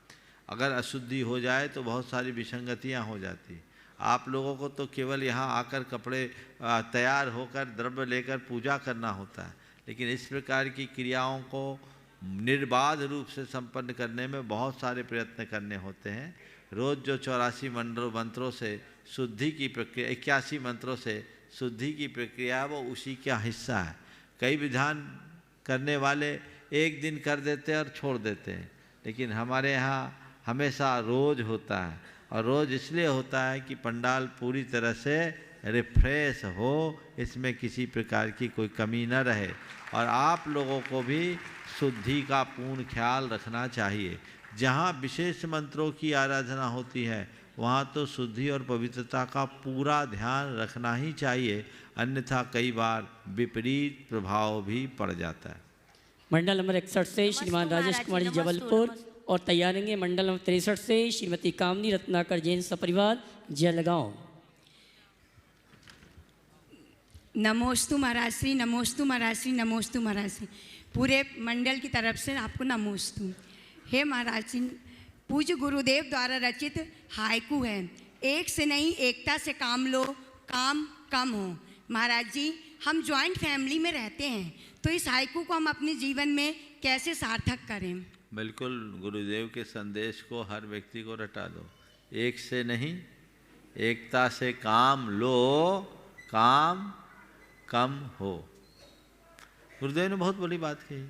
अगर अशुद्धि हो जाए तो बहुत सारी विसंगतियाँ हो जाती हैं। आप लोगों को तो केवल यहाँ आकर कपड़े तैयार होकर द्रव्य लेकर पूजा करना होता है, लेकिन इस प्रकार की क्रियाओं को निर्बाध रूप से संपन्न करने में बहुत सारे प्रयत्न करने होते हैं। रोज़ जो 84 मंत्रों से शुद्धि की प्रक्रिया, 81 मंत्रों से शुद्धि की प्रक्रिया, वो उसी का हिस्सा है। कई विधान करने वाले एक दिन कर देते हैं और छोड़ देते हैं, लेकिन हमारे यहाँ हमेशा रोज़ होता है। और रोज़ इसलिए होता है कि पंडाल पूरी तरह से रिफ्रेश हो, इसमें किसी प्रकार की कोई कमी न रहे। और आप लोगों को भी शुद्धि का पूर्ण ख्याल रखना चाहिए। जहाँ विशेष मंत्रों की आराधना होती है वहाँ तो शुद्धि और पवित्रता का पूरा ध्यान रखना ही चाहिए, अन्यथा कई बार विपरीत प्रभाव भी पड़ जाता है। मंडल नंबर 61 से श्रीमान राजेश कुमार जी जबलपुर, और तैयार रहेंगे मंडल नंबर 63 से श्रीमती कामनी रत्नाकर जैन सपरिवार जलगांव। नमोस्तु महाराज श्री, नमोस्तु महाराज श्री, नमोस्तु महाराज श्री। पूरे मंडल की तरफ से आपको नमोस्तु। हे महाराज जी, पूज्य गुरुदेव द्वारा रचित हाइकू है, एक से नहीं एकता से काम लो, काम कम हो। महाराज जी, हम जॉइंट फैमिली में रहते हैं, तो इस हाइकू को हम अपने जीवन में कैसे सार्थक करें? बिल्कुल, गुरुदेव के संदेश को हर व्यक्ति को रटा दो। एक से नहीं, एकता से काम लो, काम कम हो। गुरुदेव ने बहुत बड़ी बात कही।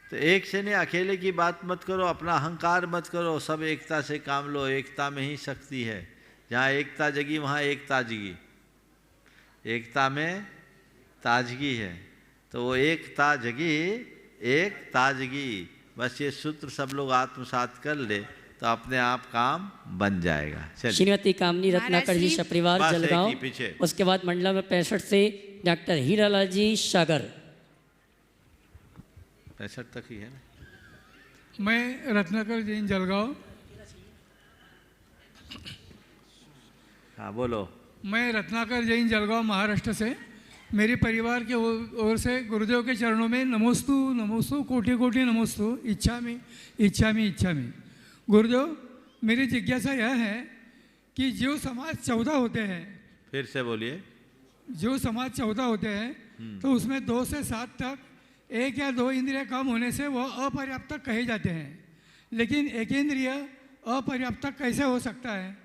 तो एक से नहीं, अकेले की बात मत करो, अपना अहंकार मत करो, सब एकता से काम लो। एकता में ही शक्ति है। जहाँ एकता जगी वहाँ एक ताजगी, एकता में ताजगी है। तो वो एकता जगी, एक ताजगी, बस ये सूत्र सब लोग आत्मसात कर ले तो अपने आप काम बन जाएगा। श्रीमती कामनी रत्नाकर जी सपरिवार जलगांव, उसके बाद मंडला में 65 से डॉक्टर हीरालाल जी सागर। 65 तक ही है ना। मैं रत्नाकर जैन जलगांव। हाँ बोलो। मैं रत्नाकर जैन जलगांव महाराष्ट्र से, मेरे परिवार के ओर से गुरुदेव के चरणों में नमोस्तु नमोस्तु, कोटि कोटि नमोस्तु। इच्छामि इच्छामि इच्छामि। गुरुदेव, मेरी जिज्ञासा यह है कि जो समाज 14 होते हैं, फिर से बोलिए। जो समाज 14 होते हैं तो उसमें 2 से 7 तक 1 या 2 इंद्रिय कम होने से वह अपर्याप्त कहे जाते हैं, लेकिन 1 इंद्रिय अपर्याप्त कैसे हो सकता है?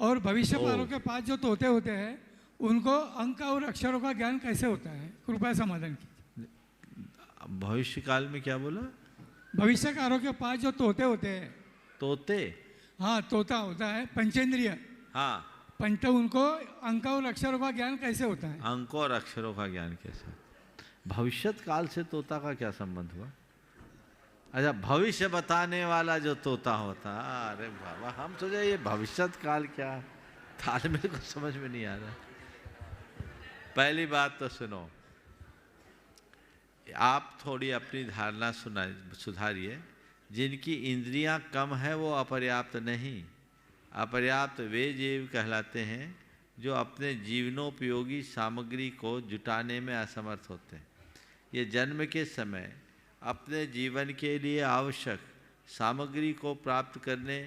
और भविष्य वालों के पास जो तोते होते हैं उनको अंक और अक्षरों का ज्ञान कैसे होता है, कृपया समाधान कीजिए। भविष्य काल में क्या बोला? भविष्यकारों के पास जो तोते होते हैं। तोते? हाँ, तोता होता है पंचेंद्रिय। हाँ, पंच, उनको अंक और अक्षरों का ज्ञान कैसे होता है? अंक और अक्षरों का ज्ञान कैसे? भविष्यत काल से तोता का क्या संबंध हुआ? अच्छा, भविष्य बताने वाला जो तोता होता। अरे बाबा, हम सोचे ये भविष्यत काल क्या, तालमेल को समझ में नहीं आ रहा। पहली बात तो सुनो, आप थोड़ी अपनी धारणा सुधारिए। जिनकी इंद्रियां कम है वो अपर्याप्त नहीं, अपर्याप्त वे जीव कहलाते हैं जो अपने जीवनोपयोगी सामग्री को जुटाने में असमर्थ होते हैं। ये जन्म के समय अपने जीवन के लिए आवश्यक सामग्री को प्राप्त करने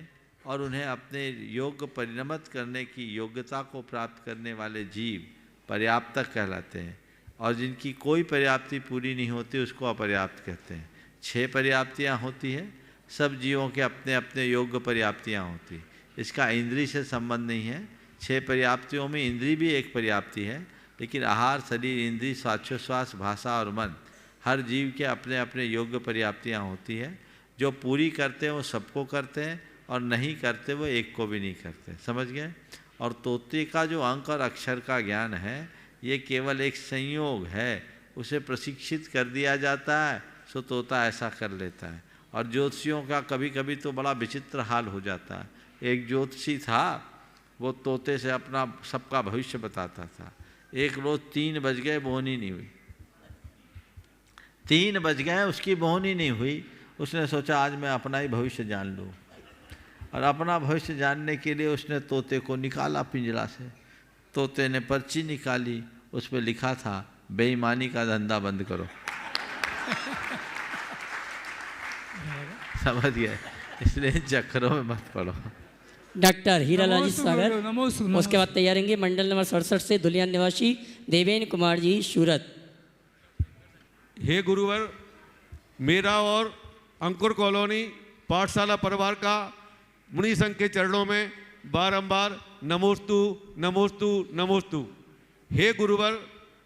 और उन्हें अपने योग्य परिणमित करने की योग्यता को प्राप्त करने वाले जीव पर्याप्तक कहलाते हैं, और जिनकी कोई पर्याप्ति पूरी नहीं होती उसको अपर्याप्त कहते हैं। 6 पर्याप्तियाँ होती है, सब जीवों के अपने अपने योग्य पर्याप्तियाँ होती। इसका इंद्री से संबंध नहीं है। 6 पर्याप्तियों में इंद्री भी एक पर्याप्ति है, लेकिन आहार, शरीर, इंद्री, स्वाच्छोश्वास, भाषा और मन, हर जीव के अपने अपने योग्य पर्याप्तियाँ होती है। जो पूरी करते हैं वो सबको करते हैं, और नहीं करते वो एक को भी नहीं करते। समझ गए? और तोते का जो अंक और अक्षर का ज्ञान है ये केवल एक संयोग है, उसे प्रशिक्षित कर दिया जाता है सो तोता ऐसा कर लेता है। और ज्योतिषियों का कभी कभी तो बड़ा विचित्र हाल हो जाता है। एक ज्योतिषी था, वो तोते से अपना सबका भविष्य बताता था। एक रोज 3 बज गए, बोहनी नहीं हुई। 3 बज गए, उसकी बोहनी नहीं हुई। उसने सोचा आज मैं अपना ही भविष्य जान लूँ, और अपना भविष्य जानने के लिए उसने तोते को निकाला पिंजरा से। तोते ने पर्ची निकाली, उस पर लिखा था बेईमानी का धंधा बंद करो। समझ गए? इसलिए चक्करों में मत पड़ो। डॉक्टर हीरालाल जी सागर, उसके बाद तैयार रहेंगे मंडल नंबर 67 से धुलियान निवासी देवेन कुमार जी सूरत। हे गुरुवर, मेरा और अंकुर कॉलोनी पाठशाला परिवार का मुनि संघ के चरणों में बारंबार नमोस्तु नमोस्तु नमोस्तु। हे गुरुवर,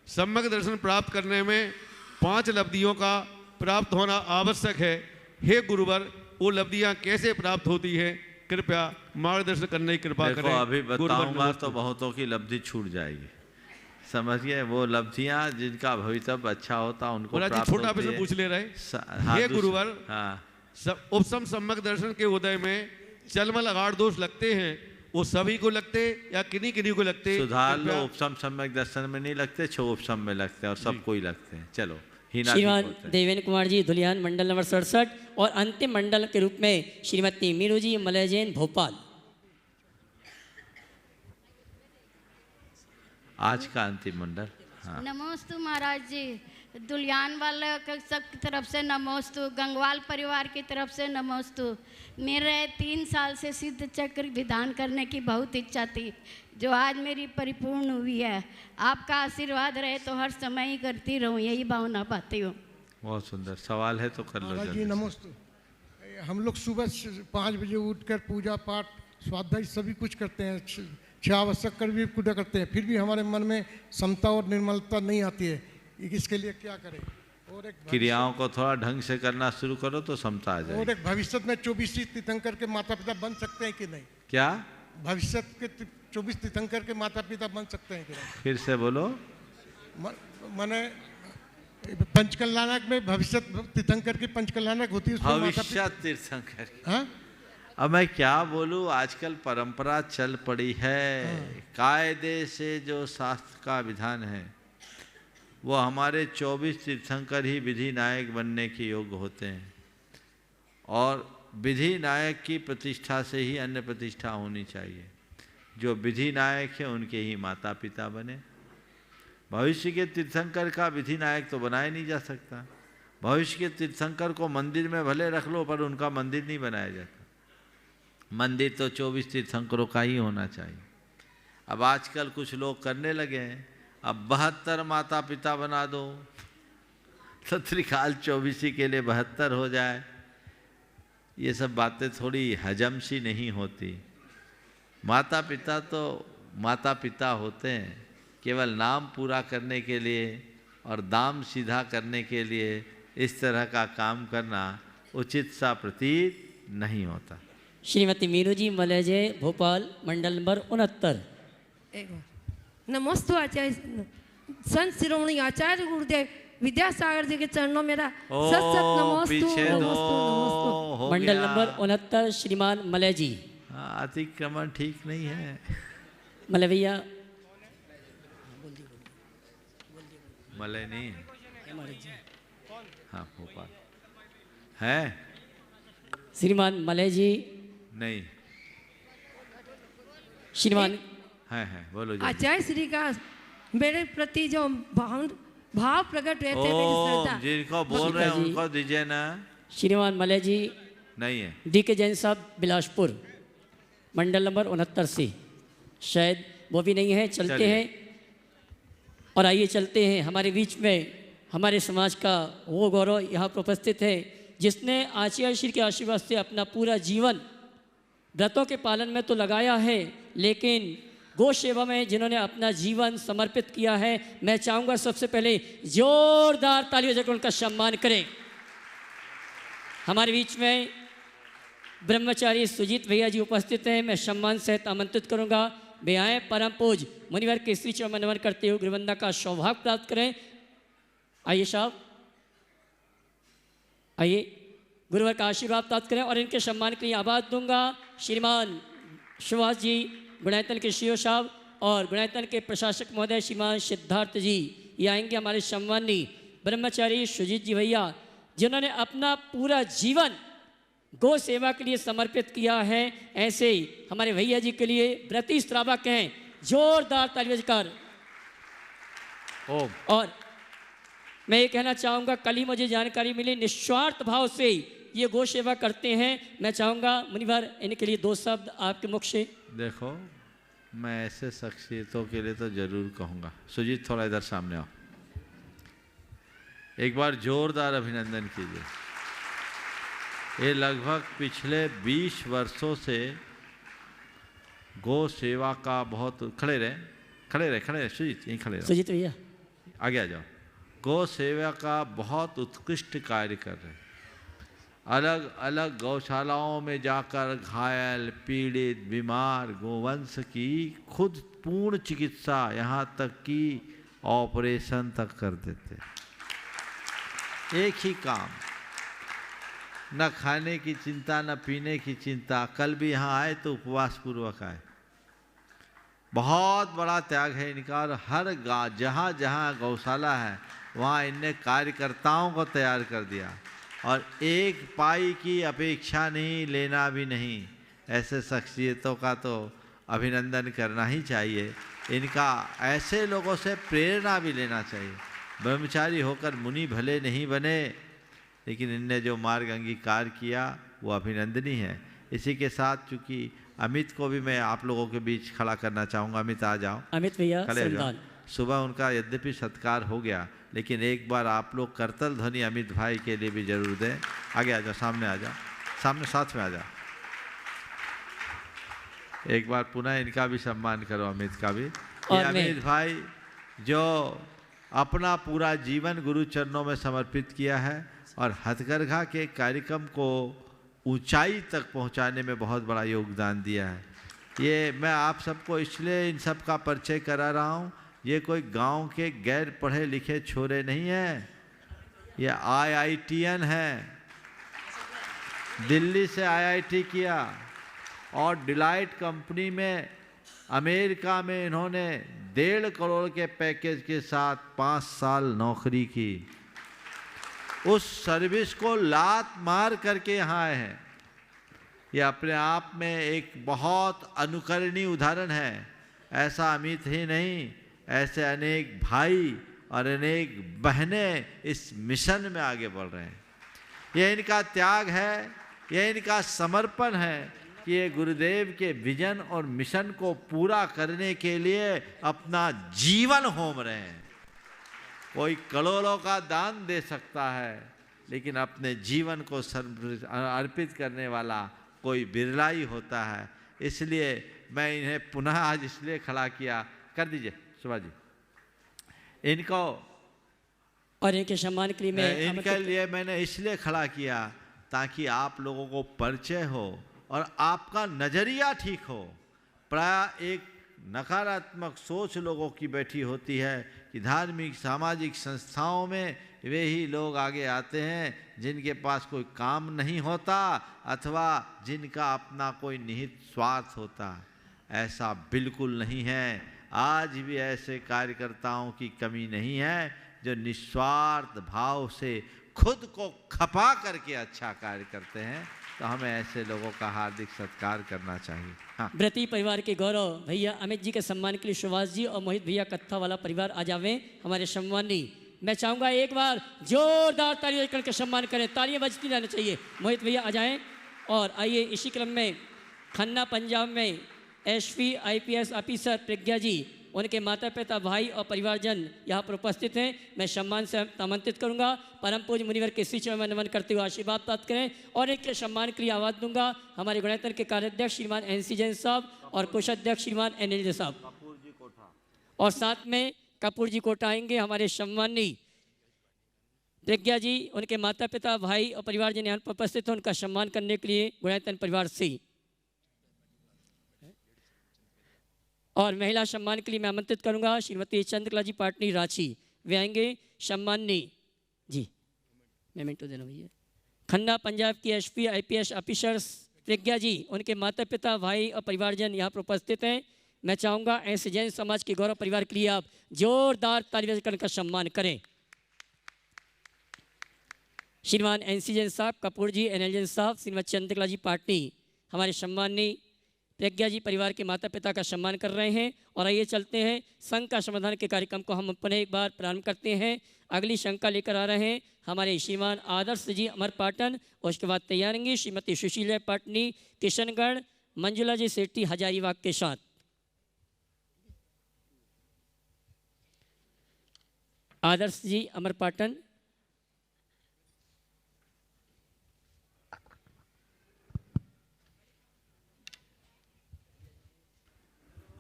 सम्यक दर्शन प्राप्त करने में 5 लब्धियों का प्राप्त होना आवश्यक है। हे गुरुवर, वो लब्धियां कैसे प्राप्त होती हैं, कृपया मार्गदर्शन करने की कृपा करें। अभी बताऊंगा तो बहुतों की लब्धि छूट जाएगी। समझिए? वो लब्धियां जिनका भवितव्य अच्छा होता उनको प्राप्त छोटा होती है। पूछ ले रहे। हे गुरुवर, उपसम सम्यक दर्शन के उदय में चलमल अगाढ़ दोष लगते हैं, वो सभी को लगते या किन्हीं किन्हीं को लगते? सुधार लो, उपसम सम्यक दर्शन में नहीं लगते, छो उपसम में लगते हैं, और सबको ही लगते हैं। चलो, श्रीमान देवेन कुमार जी धुलियान मंडल नंबर 67, और अंतिम मंडल के रूप में श्रीमती मीनू जी मलय जैन भोपाल। आज का अंतिम मंडल। हाँ। नमोस्तु महाराज जी, दुलियान वाले सब की तरफ से नमोस्तु, गंगवाल परिवार की तरफ से नमोस्तु। मेरे 3 साल से सिद्ध चक्र विधान करने की बहुत इच्छा थी, जो आज मेरी परिपूर्ण हुई है। आपका आशीर्वाद रहे तो हर समय ही करती रहूं, यही भावना पाती हूँ। बहुत सुंदर सवाल है तो कर लो जी। नमस्ते। हम लोग सुबह 5 बजे उठकर पूजा पाठ स्वाध्याय सभी कुछ करते हैं, 6 आवश्यक कर भी पूजा करते हैं, फिर भी हमारे मन में समता और निर्मलता नहीं आती है। इसके लिए क्या करें? और एक क्रियाओं को थोड़ा ढंग से करना शुरू करो तो समता आ जाएगी। और एक भविष्य में 24 तीर्थंकर के माता पिता बन सकते हैं कि नहीं? क्या भविष्य के 24 तीर्थंकर के माता पिता बन सकते हैं कि नहीं? फिर से बोलो। माने पंचकल्याणक में भविष्य तीर्थंकर की पंचकल्याणक होती है, भविष्य तीर्थंकर। हाँ, अब मैं क्या बोलूं, आजकल परंपरा चल पड़ी है। कायदे से जो शास्त्र का विधान है वो हमारे 24 तीर्थंकर ही विधि नायक बनने के योग्य होते हैं, और विधि नायक की प्रतिष्ठा से ही अन्य प्रतिष्ठा होनी चाहिए। जो विधि नायक है उनके ही माता पिता बने। भविष्य के तीर्थंकर का विधि नायक तो बनाया नहीं जा सकता। भविष्य के तीर्थंकर को मंदिर में भले रख लो, पर उनका मंदिर नहीं बनाया जाता। मंदिर तो 24 तीर्थंकरों का ही होना चाहिए। अब आजकल कुछ लोग करने लगे हैं, अब 72 माता पिता बना दो तो त्रिकाल 24 के लिए 72 हो जाए। ये सब बातें थोड़ी हजम सी नहीं होती। माता पिता तो माता पिता होते हैं, केवल नाम पूरा करने के लिए और दाम सीधा करने के लिए इस तरह का काम करना उचित सा प्रतीत नहीं होता। श्रीमती मीनू जी मलेजे, भोपाल, मंडल नंबर 69। नमोस्तु आचार्य, संत शिरोमणि आचार्य गुरुदेव विद्यासागर जी के चरणों मेरा सत सत नमोस्तु नमोस्तु। मंडल नंबर 69, श्रीमान मलय जी। अतिक्रमण ठीक नहीं है। मलय भैया, मलय नहीं है, हाँ भोपाल है। श्रीमान मलय जी नहीं, श्रीमान है बोलो जी। आचार्य श्री का मेरे प्रति जो भाव प्रकट रहते हैं, मेरी श्रद्धा। जिनको बोल रहे हैं उनको दीजिए ना। श्रीमान मलय जी नहीं है। डी के जैन साहब, बिलासपुर, मंडल नंबर 69 से, शायद वो भी नहीं है। चलते हैं और आइए चलते हैं। हमारे बीच में हमारे समाज का वो गौरव यहाँ पर उपस्थित है जिसने आचार्य श्री के आशीर्वाद से अपना पूरा जीवन व्रतों के पालन में तो लगाया है, लेकिन गौ सेवा में जिन्होंने अपना जीवन समर्पित किया है, मैं चाहूँगा सबसे पहले जोरदार तालियों से उनका सम्मान करें। हमारे बीच में ब्रह्मचारी सुजीत भैया जी उपस्थित हैं। मैं सम्मान सहित आमंत्रित करूँगा। वे आए परम पूज मुनिवर के श्री चरण में नमन करते हुए गुरुवंदना का सौभाग्य प्राप्त करें। आइए साहब, आइए गुरुवर का आशीर्वाद प्राप्त करें और इनके सम्मान के लिए आवाज दूंगा। श्रीमान सुभाष जी गुणायतन के सीओ साहब और गुणायतन के प्रशासक महोदय श्रीमान सिद्धार्थ जी, ये आएंगे। हमारे सम्मानी ब्रह्मचारी सुजीत जी भैया जिन्होंने अपना पूरा जीवन गौ सेवा के लिए समर्पित किया है, ऐसे ही हमारे भैया जी के लिए व्रती श्रावक हैं। जोरदार तालियां बजाकर। और मैं ये कहना चाहूँगा, कल ही मुझे जानकारी मिली, निस्वार्थ भाव से ये गौ सेवा करते हैं। मैं चाहूँगा मुनिवर इनके लिए 2 शब्द आपके मुख से। देखो, मैं ऐसे शख्सियतों के लिए तो जरूर कहूँगा। सुजीत थोड़ा इधर सामने आओ, एक बार जोरदार अभिनंदन कीजिए। ये लगभग पिछले 20 वर्षों से गौ सेवा का बहुत खड़े रहे सुजीत, यहीं खड़े रहे। सुजीत भैया आगे आ जाओ। गौ सेवा का बहुत उत्कृष्ट कार्य कर रहे हैं। अलग अलग गौशालाओं में जाकर घायल, पीड़ित, बीमार गोवंश की खुद पूर्ण चिकित्सा, यहाँ तक कि ऑपरेशन तक कर देते। एक ही काम, न खाने की चिंता, न पीने की चिंता। कल भी यहाँ आए तो उपवास पूर्वक आए। बहुत बड़ा त्याग है इनका। और हर गाँव, जहाँ जहाँ गौशाला है वहाँ इनने कार्यकर्ताओं को तैयार कर दिया और एक पाई की अपेक्षा नहीं, लेना भी नहीं। ऐसे शख्सियतों का तो अभिनंदन करना ही चाहिए। इनका ऐसे लोगों से प्रेरणा भी लेना चाहिए। ब्रह्मचारी होकर मुनि भले नहीं बने, लेकिन इनने जो मार्ग अंगीकार किया वो अभिनंदनीय है। इसी के साथ चूँकि अमित को भी मैं आप लोगों के बीच खड़ा करना चाहूँगा। अमित आ जाओ। अमित भैया सुबह उनका यद्यपि सत्कार हो गया, लेकिन एक बार आप लोग करतल ध्वनि अमित भाई के लिए भी जरूर दें। आगे आ जाओ, सामने आ जाओ, सामने साथ में आ जाओ। एक बार पुनः इनका भी सम्मान करो, अमित का भी। ये अमित भाई जो अपना पूरा जीवन गुरु चरणों में समर्पित किया है और हथकरघा के कार्यक्रम को ऊंचाई तक पहुंचाने में बहुत बड़ा योगदान दिया है। ये मैं आप सबको इसलिए इन सब का परिचय करा रहा हूँ। ये कोई गांव के गैर पढ़े लिखे छोरे नहीं हैं, ये IITN हैं। दिल्ली से IIT किया और डिलाइट कंपनी में अमेरिका में इन्होंने 1.5 करोड़ के पैकेज के साथ 5 साल नौकरी की। उस सर्विस को लात मार करके यहाँ आए हैं। ये अपने आप में एक बहुत अनुकरणीय उदाहरण है। ऐसा अमित ही नहीं, ऐसे अनेक भाई और अनेक बहनें इस मिशन में आगे बढ़ रहे हैं। यह इनका त्याग है, यह इनका समर्पण है कि ये गुरुदेव के विजन और मिशन को पूरा करने के लिए अपना जीवन होम रहे हैं। कोई करोड़ों का दान दे सकता है, लेकिन अपने जीवन को अर्पित करने वाला कोई बिरला ही होता है। इसलिए मैं इन्हें पुनः आज इसलिए खड़ा किया, कर दीजिए सुभा जी, इनको और इनके सम्मान के लिए मैं इनके लिए मैंने इसलिए खड़ा किया ताकि आप लोगों को परिचय हो और आपका नज़रिया ठीक हो। प्राय एक नकारात्मक सोच लोगों की बैठी होती है कि धार्मिक सामाजिक संस्थाओं में वे ही लोग आगे आते हैं जिनके पास कोई काम नहीं होता अथवा जिनका अपना कोई निहित स्वार्थ होता। ऐसा बिल्कुल नहीं है। आज भी ऐसे कार्यकर्ताओं की कमी नहीं है जो निस्वार्थ भाव से खुद को खपा करके अच्छा कार्य करते हैं। तो हमें ऐसे लोगों का हार्दिक सत्कार करना चाहिए। हाँ। व्रती परिवार के गौरव भैया अमित जी के सम्मान के लिए सुभाष जी और मोहित भैया कत्था वाला परिवार आ जावे हमारे सम्मानी। मैं चाहूँगा एक बार जोरदार तालियां करके सम्मान करें, तालियां बजती रहनी चाहिए। मोहित भैया आ जाएं और आइए इसी क्रम में खन्ना पंजाब में एसपी IPS ऑफिसर प्रज्ञा जी, उनके माता पिता भाई और परिवारजन यहाँ पर उपस्थित हैं। मैं सम्मान से आमंत्रित करूँगा। परम पूज्य मुनिवर के श्री चरण में नमन करते हुए आशीर्वाद प्राप्त करें और इनके सम्मान के लिए आवाज़ दूंगा हमारे गुणायतन के कार्याध्यक्ष श्रीमान NC जैन साहब और कोषाध्यक्ष श्रीमान NL साहब, और साथ में कपूर जी कोटा आएंगे हमारे सम्मानी प्रज्ञा जी, उनके माता पिता भाई और परिवारजन यहाँ पर उपस्थित हैं। उनका सम्मान करने के लिए गुणायतन परिवार से और महिला सम्मान के लिए मैं आमंत्रित करूंगा श्रीमती चंद्रकला जी पाटनी रांची, वे आएंगे सम्मानी जी। मैं मिनट देना भैया। खन्ना पंजाब की एसपी IPS ऑफिसर्स प्रज्ञा जी, उनके माता पिता भाई और परिवारजन यहाँ पर उपस्थित हैं। मैं चाहूँगा ऐसे जैन समाज के गौरव परिवार के लिए आप जोरदार तालियां बजाकर का सम्मान करें। श्रीमान NC जैन साहब, कपूर जी, NL जैन साहब, श्रीमती चंद्रकला जी पाटनी हमारे सम्मानी प्रज्ञा जी परिवार के माता पिता का सम्मान कर रहे हैं। और आइए चलते हैं संघ का समाधान के कार्यक्रम को हम अपने एक बार प्रारंभ करते हैं। अगली शंका लेकर आ रहे हैं हमारे श्रीमान आदर्श जी अमरपाटन, और उसके बाद तैयार होंगी श्रीमती सुशीला पाटनी किशनगढ़, मंजुला जी सेठी हजारीबाग के साथ। आदर्श जी अमरपाटन।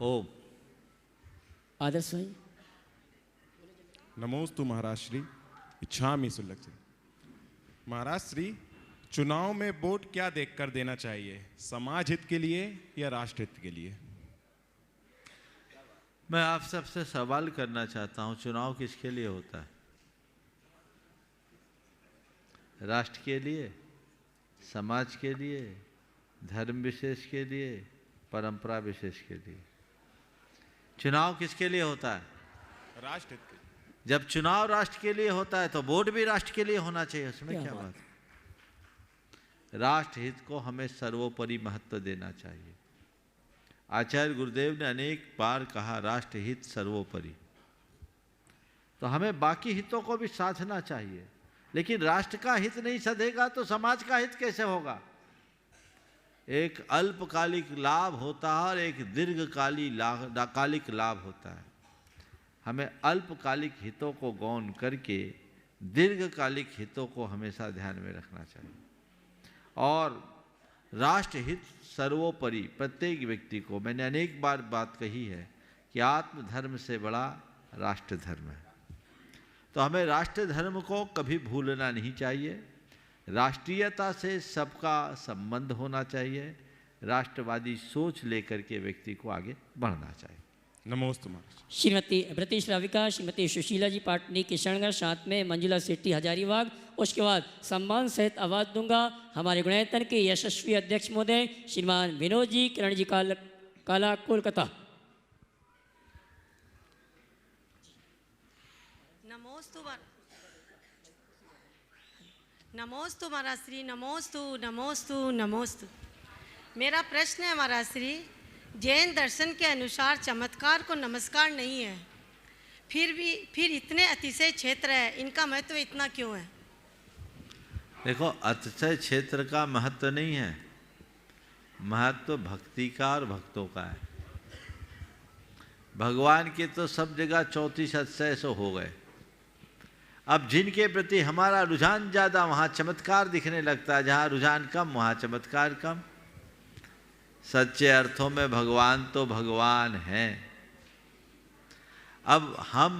ओम। आदर्श भाई। नमोस्तु महाराज श्री, इच्छामि सुलभ जी। महाराज श्री, चुनाव में वोट क्या देखकर देना चाहिए, समाज हित के लिए या राष्ट्र हित के लिए? मैं आप सबसे सवाल करना चाहता हूं, चुनाव किसके लिए होता है? राष्ट्र के लिए, समाज के लिए, धर्म विशेष के लिए, परंपरा विशेष के लिए? चुनाव किसके लिए होता है? राष्ट्र हित के। जब चुनाव राष्ट्र के लिए होता है तो वोट भी राष्ट्र के लिए होना चाहिए, उसमें क्या बात है? राष्ट्र हित को हमें सर्वोपरि महत्व देना चाहिए। आचार्य गुरुदेव ने अनेक बार कहा राष्ट्र हित सर्वोपरि, तो हमें बाकी हितों को भी साधना चाहिए। लेकिन राष्ट्र का हित नहीं सधेगा तो समाज का हित कैसे होगा? एक अल्पकालिक लाभ होता है और एक दीर्घकालिक लाभ होता है। हमें अल्पकालिक हितों को गौण करके दीर्घकालिक हितों को हमेशा ध्यान में रखना चाहिए। और राष्ट्र हित सर्वोपरि प्रत्येक व्यक्ति को, मैंने अनेक बार बात कही है कि आत्मधर्म से बड़ा राष्ट्र धर्म है। तो हमें राष्ट्र धर्म को कभी भूलना नहीं चाहिए। राष्ट्रीयता से सबका संबंध होना चाहिए। राष्ट्रवादी सोच लेकर के व्यक्ति को आगे बढ़ना चाहिए। नमोस्तु महाराज। श्रीमती ब्रती श्राविका, श्रीमती सुशीला जी पाटनी किशनगढ़, साथ में मंजुला सेठी हजारीबाग। उसके बाद सम्मान सहित आवाज़ दूंगा हमारे गुणायतन के यशस्वी अध्यक्ष महोदय श्रीमान विनोद जी किरण जी काला कोलकाता। नमोस्तु महाराज श्री, नमोस्तु नमोस्तु नमोस्तु। मेरा प्रश्न है महाराज श्री, जैन दर्शन के अनुसार चमत्कार को नमस्कार नहीं है, फिर इतने अतिशय क्षेत्र है, इनका महत्व इतना क्यों है? देखो, अतिशय क्षेत्र का महत्व नहीं है, महत्व भक्ति का और भक्तों का है। भगवान के तो सब जगह 34 अतिशय सो हो गए। अब जिनके प्रति हमारा रुझान ज़्यादा वहाँ चमत्कार दिखने लगता है, जहाँ रुझान कम वहाँ चमत्कार कम। सच्चे अर्थों में भगवान तो भगवान हैं। अब हम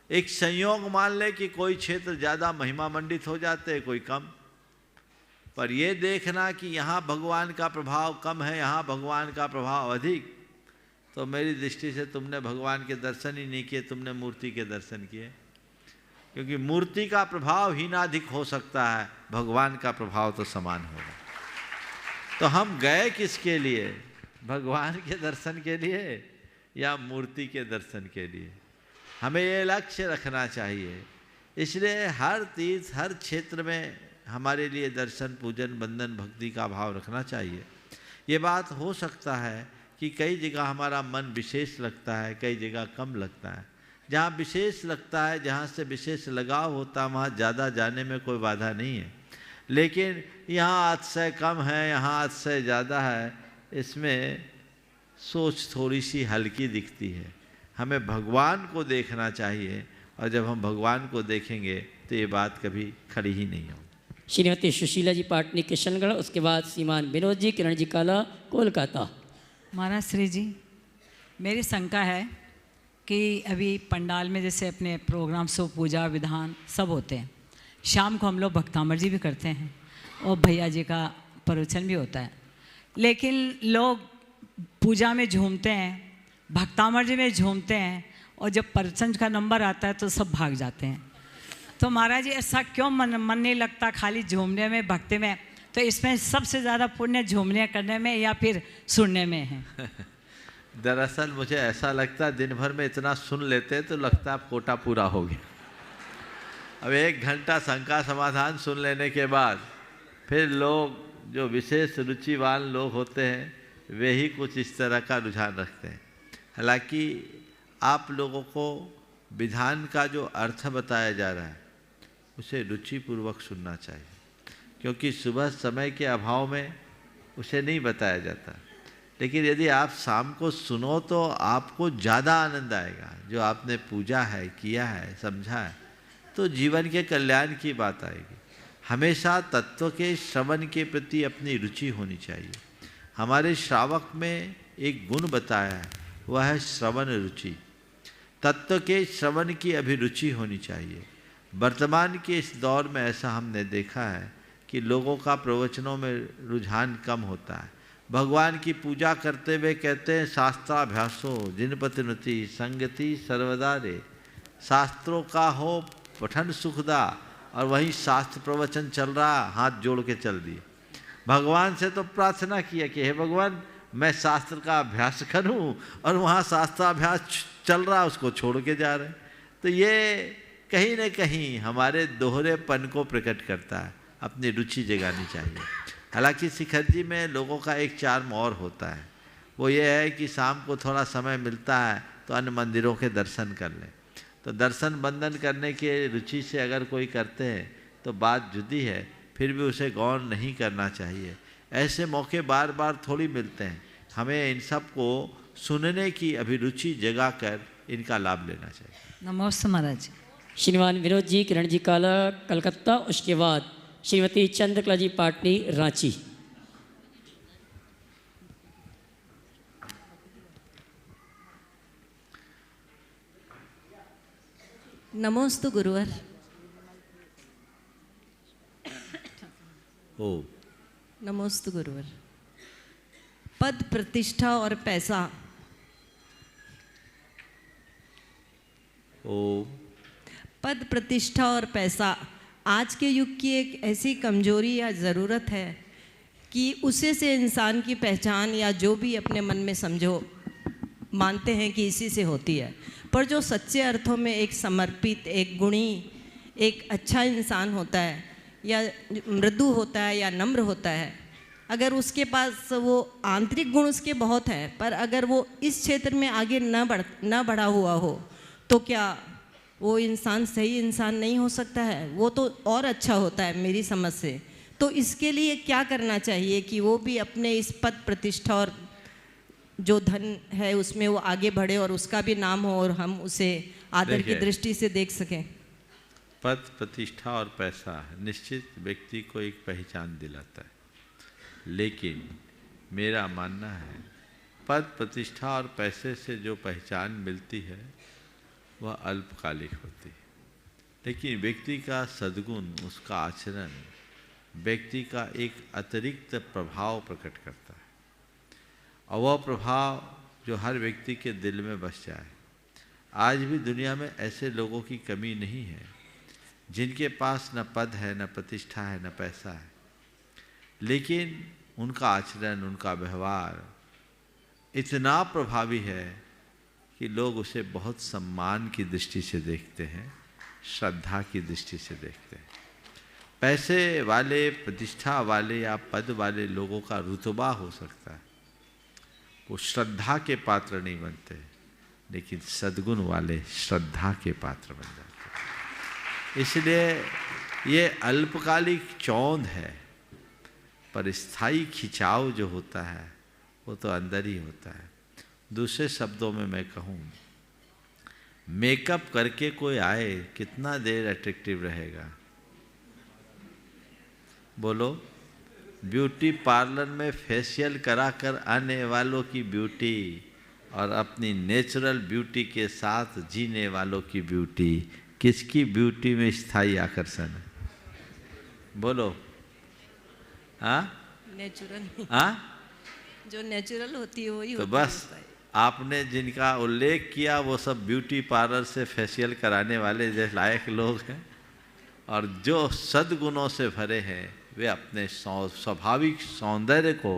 एक संयोग मान ले कि कोई क्षेत्र ज़्यादा महिमा मंडित हो जाते हैं, कोई कम, पर ये देखना कि यहाँ भगवान का प्रभाव कम है, यहाँ भगवान का प्रभाव अधिक, तो मेरी दृष्टि से तुमने भगवान के दर्शन ही नहीं किए, तुमने मूर्ति के दर्शन किए। क्योंकि मूर्ति का प्रभाव ही ना अधिक हो सकता है, भगवान का प्रभाव तो समान होगा। तो हम गए किसके लिए? भगवान के दर्शन के लिए या मूर्ति के दर्शन के लिए? हमें ये लक्ष्य रखना चाहिए। इसलिए हर तीर्थ, हर क्षेत्र में हमारे लिए दर्शन, पूजन, बंदन, भक्ति का भाव रखना चाहिए। ये बात हो सकता है कि कई जगह हमारा मन विशेष लगता है, कई जगह कम लगता है। जहाँ विशेष लगता है, जहाँ से विशेष लगाव होता है, वहाँ ज़्यादा जाने में कोई बाधा नहीं है। लेकिन यहाँ अतिशय कम है, यहाँ अतिशय ज़्यादा है, इसमें सोच थोड़ी सी हल्की दिखती है। हमें भगवान को देखना चाहिए, और जब हम भगवान को देखेंगे तो ये बात कभी खड़ी ही नहीं होगी। श्रीमती सुशीला जी पाटनी किशनगढ़, उसके बाद श्रीमान विनोद जी, किरण जी काला, कोलकाता। महाराज श्री जी, मेरी शंका है कि अभी पंडाल में जैसे अपने प्रोग्राम सो पूजा विधान सब होते हैं, शाम को हम लोग भक्तामर जी भी करते हैं और भैया जी का प्रवचन भी होता है, लेकिन लोग पूजा में झूमते हैं, भक्तामर जी में झूमते हैं, और जब प्रवचन का नंबर आता है तो सब भाग जाते हैं। तो महाराज जी ऐसा क्यों मन नहीं लगता खाली झूमने में, भक्ति में? तो इसमें सबसे ज़्यादा पुण्य झूमने करने में या फिर सुनने में है? दरअसल मुझे ऐसा लगता है दिन भर में इतना सुन लेते तो लगता है कोटा पूरा हो गया। अब 1 घंटा शंका समाधान सुन लेने के बाद फिर लोग जो विशेष रुचिवान लोग होते हैं वे ही कुछ इस तरह का रुझान रखते हैं। हालांकि आप लोगों को विधान का जो अर्थ बताया जा रहा है उसे रुचिपूर्वक सुनना चाहिए, क्योंकि सुबह समय के अभाव में उसे नहीं बताया जाता। लेकिन यदि आप शाम को सुनो तो आपको ज़्यादा आनंद आएगा। जो आपने पूजा है, किया है, समझा है, तो जीवन के कल्याण की बात आएगी। हमेशा तत्व के श्रवण के प्रति अपनी रुचि होनी चाहिए। हमारे श्रावक में एक गुण बताया है, वह है श्रवण रुचि। तत्व के श्रवण की अभिरुचि होनी चाहिए। वर्तमान के इस दौर में ऐसा हमने देखा है कि लोगों का प्रवचनों में रुझान कम होता है। भगवान की पूजा करते हुए कहते हैं शास्त्राभ्यासो जिनपतिनुति संगति सर्वदा रे, शास्त्रों का हो पठन सुखदा, और वहीं शास्त्र प्रवचन चल रहा, हाथ जोड़ के चल दिए। भगवान से तो प्रार्थना किया कि हे भगवान मैं शास्त्र का अभ्यास करूं, और वहाँ शास्त्राभ्यास चल रहा उसको छोड़ के जा रहे। तो ये कहीं न कहीं हमारे दोहरेपन को प्रकट करता है। अपनी रुचि जगानी चाहिए। हालांकि शिखर जी में लोगों का एक चार्म और होता है, वो ये है कि शाम को थोड़ा समय मिलता है तो अन्य मंदिरों के दर्शन कर लें। तो दर्शन बंदन करने के रुचि से अगर कोई करते हैं तो बात जुदी है, फिर भी उसे गौण नहीं करना चाहिए। ऐसे मौके बार बार थोड़ी मिलते हैं। हमें इन सब को सुनने की अभिरुचि जगाकर इनका लाभ लेना चाहिए। नमस्ते महाराज। श्रीमान विनोद जी, किरण जी काला, कलकत्ता, उसके बाद श्रीमती चंद्रकला जी पाटनी, रांची। नमोस्तु गुरुवर। ओ नमोस्तु गुरुवर। पद, प्रतिष्ठा और पैसा, ओ पद, प्रतिष्ठा और पैसा आज के युग की एक ऐसी कमजोरी या ज़रूरत है कि उसे से इंसान की पहचान या जो भी अपने मन में समझो मानते हैं कि इसी से होती है। पर जो सच्चे अर्थों में एक समर्पित, एक गुणी, एक अच्छा इंसान होता है, या मृदु होता है या नम्र होता है, अगर उसके पास वो आंतरिक गुण उसके बहुत हैं, पर अगर वो इस क्षेत्र में आगे न बढ़ा हुआ हो तो क्या वो इंसान सही इंसान नहीं हो सकता है? वो तो और अच्छा होता है मेरी समझ से। तो इसके लिए क्या करना चाहिए कि वो भी अपने इस पद, प्रतिष्ठा और जो धन है उसमें वो आगे बढ़े और उसका भी नाम हो और हम उसे आदर की दृष्टि से देख सकें? पद, प्रतिष्ठा और पैसा निश्चित व्यक्ति को एक पहचान दिलाता है, लेकिन मेरा मानना है पद प्रतिष्ठा और पैसे से जो पहचान मिलती है वह अल्पकालिक होती है, लेकिन व्यक्ति का सद्गुण, उसका आचरण व्यक्ति का एक अतिरिक्त प्रभाव प्रकट करता है, और वह प्रभाव जो हर व्यक्ति के दिल में बस जाए। आज भी दुनिया में ऐसे लोगों की कमी नहीं है जिनके पास न पद है, न प्रतिष्ठा है, न पैसा है, लेकिन उनका आचरण, उनका व्यवहार इतना प्रभावी है कि लोग उसे बहुत सम्मान की दृष्टि से देखते हैं, श्रद्धा की दृष्टि से देखते हैं। पैसे वाले, प्रतिष्ठा वाले या पद वाले लोगों का रुतबा हो सकता है, वो श्रद्धा के पात्र नहीं बनते, लेकिन सद्गुण वाले श्रद्धा के पात्र बन जाते हैं। इसलिए ये अल्पकालिक चौंध है, पर स्थायी खिंचाव जो होता है वो तो अंदर ही होता है। दूसरे शब्दों में मैं कहूँ, मेकअप करके कोई आए कितना देर अट्रैक्टिव रहेगा? बोलो। ब्यूटी पार्लर में फेशियल करा कर आने वालों की ब्यूटी और अपनी नेचुरल ब्यूटी के साथ जीने वालों की ब्यूटी, किसकी ब्यूटी में स्थायी आकर्षण है? बोलो। हाँ, नेचुरल। हाँ, जो नेचुरल होती है वही तो बस आपने जिनका उल्लेख किया वो सब ब्यूटी पार्लर से फेशियल कराने वाले जैसे लायक लोग हैं, और जो सद्गुणों से भरे हैं वे अपने स्वाभाविक सौंदर्य को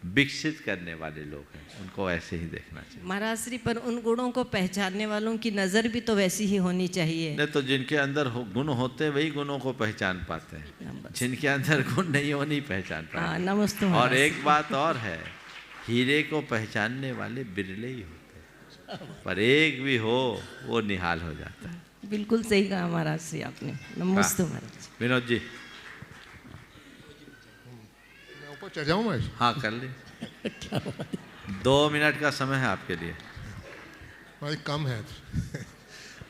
विकसित करने वाले लोग हैं, उनको ऐसे ही देखना चाहिए। महाराज श्री, पर उन गुणों को पहचानने वालों की नज़र भी तो वैसी ही होनी चाहिए। नहीं तो जिनके अंदर गुण होते हैं वही गुणों को पहचान पाते हैं, जिनके अंदर गुण नहीं हो नहीं पहचान पाते। नमस्ते। और एक बात और है, हीरे को पहचानने वाले बिरले ही होते हैं, पर एक भी हो वो निहाल हो जाता है। बिल्कुल सही कहा महाराज श्री आपने। नमस्ते महाराज। विनोद जी, मैं ऊपर चढ़ जाऊँ मैं? हाँ कर ले। 2 मिनट का समय है आपके लिए। भाई कम है।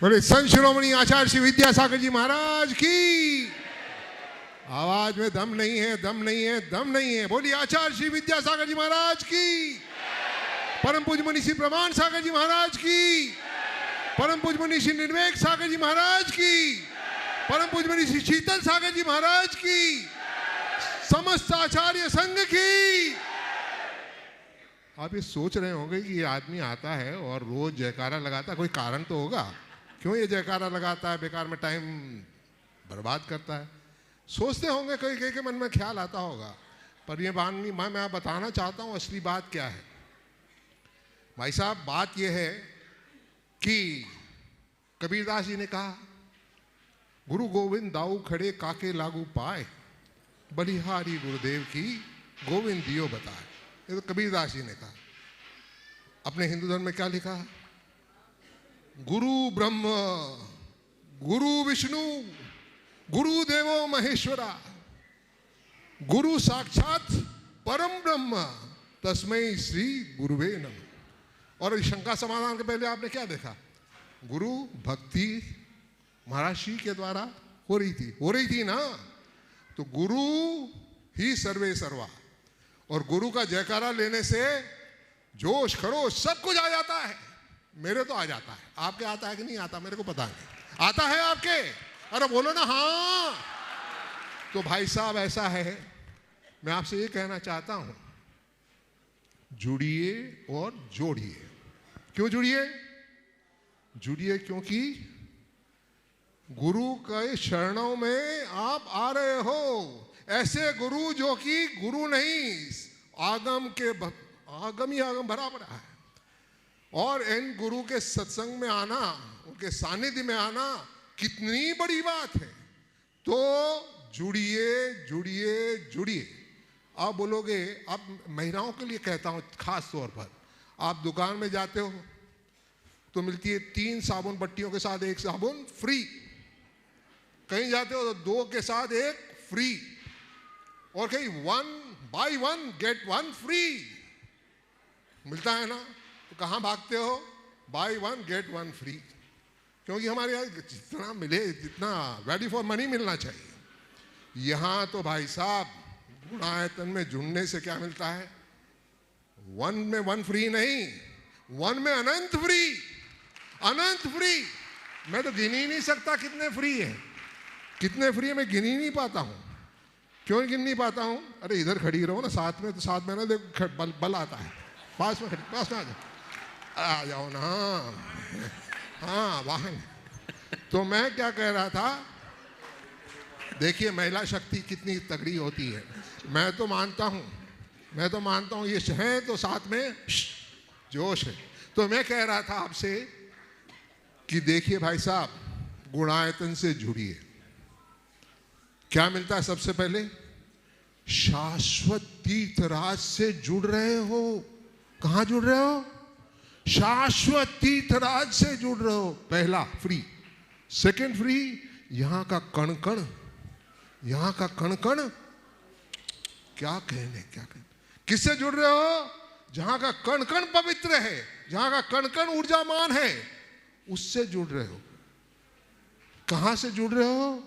बोले संत शिरोमणि आचार्य श्री विद्यासागर जी महाराज की। आवाज में दम नहीं है, दम नहीं है, दम नहीं है। बोलिए आचार्य श्री विद्यासागर जी महाराज की। परम पूज्य मुनि श्री प्रमाण सागर जी महाराज की। परम पूज्य मुनि श्री निर्वेक सागर जी महाराज की। परम पूज्य मुनि श्री शीतल सागर जी महाराज की। समस्त आचार्य संघ की। आप ये सोच रहे होंगे कि ये आदमी आता है और रोज जयकारा लगाता है, कोई कारण तो होगा क्यों ये जयकारा लगाता है, बेकार में टाइम बर्बाद करता है। सोचते होंगे, कई कई के मन में ख्याल आता होगा, पर ये वाणी मैं बताना चाहता हूँ असली बात क्या है। भाई साहब, बात ये है कि कबीरदास जी ने कहा, गुरु गोविंद दाऊ खड़े काके लागू पाए, बलिहारी गुरुदेव की गोविंद दियो बताए। ये तो कबीरदास जी ने कहा। अपने हिंदू धर्म में क्या लिखा? गुरु ब्रह्म, गुरु विष्णु, गुरु देवो महेश्वरा, गुरु साक्षात परम ब्रह्म, तस्मै श्री गुरुवे नमः। और शंका समाधान के पहले आपने क्या देखा? गुरु भक्ति महाराज श्री के द्वारा हो रही थी ना। तो गुरु ही सर्वे सर्वा, और गुरु का जयकारा लेने से जोश खरोश सब कुछ आ जाता है। मेरे तो आ जाता है, आपके आता है कि नहीं आता मेरे को पता नहीं। आता है आपके? अरे बोलो ना हाँ। तो भाई साहब ऐसा है, मैं आपसे ये कहना चाहता हूं, जुड़िए और जोड़िए। क्यों जुड़िए? जुड़िए क्योंकि गुरु के शरणों में आप आ रहे हो। ऐसे गुरु जो कि गुरु नहीं, आगम ही आगम भरा पड़ा है। और इन गुरु के सत्संग में आना, उनके सानिध्य में आना कितनी बड़ी बात है। तो जुड़िए जुड़िए जुड़िए। आप बोलोगे, अब महिलाओं के लिए कहता हूं खास तौर पर, आप दुकान में जाते हो तो मिलती है 3 साबुन पट्टियों के साथ 1 साबुन फ्री। कहीं जाते हो तो 2 के साथ 1 फ्री, और कहीं 1 बाय 1 गेट 1 फ्री मिलता है ना। तो कहाँ भागते हो? Buy 1 get 1 free. क्योंकि हमारे यहाँ जितना मिले, जितना वैल्यू फॉर मनी मिलना चाहिए। यहाँ तो भाई साहब गुणायतन में जुड़ने से क्या मिलता है? वन में वन फ्री नहीं, वन में अनंत फ्री, अनंत फ्री। मैं तो गिन ही नहीं सकता कितने फ्री है, कितने फ्री है मैं गिन ही नहीं पाता हूं। क्यों गिन नहीं पाता हूं? अरे इधर खड़ी रहो ना साथ में, तो साथ में ना देखो बल आता है। पास में खड़ी, पास में आ जाओ ना। हाँ वाहन। तो मैं क्या कह रहा था, देखिए महिला शक्ति कितनी तगड़ी होती है। मैं तो मानता हूं ये है तो साथ में जोश है। तो मैं कह रहा था आपसे कि देखिए भाई साहब, गुणायतन से जुड़िए। क्या मिलता है सबसे पहले? शाश्वत तीर्थराज से जुड़ रहे हो। कहां जुड़ रहे हो? शाश्वत तीर्थराज से जुड़ रहे हो। पहला फ्री। सेकंड फ्री, यहां का कण कण, यहां का कण कण, क्या कहने। किससे जुड़ रहे हो? जहां का कण कण पवित्र है, जहां का कण कण ऊर्जामान है, उससे जुड़ रहे हो। कहां से जुड़ रहे हो?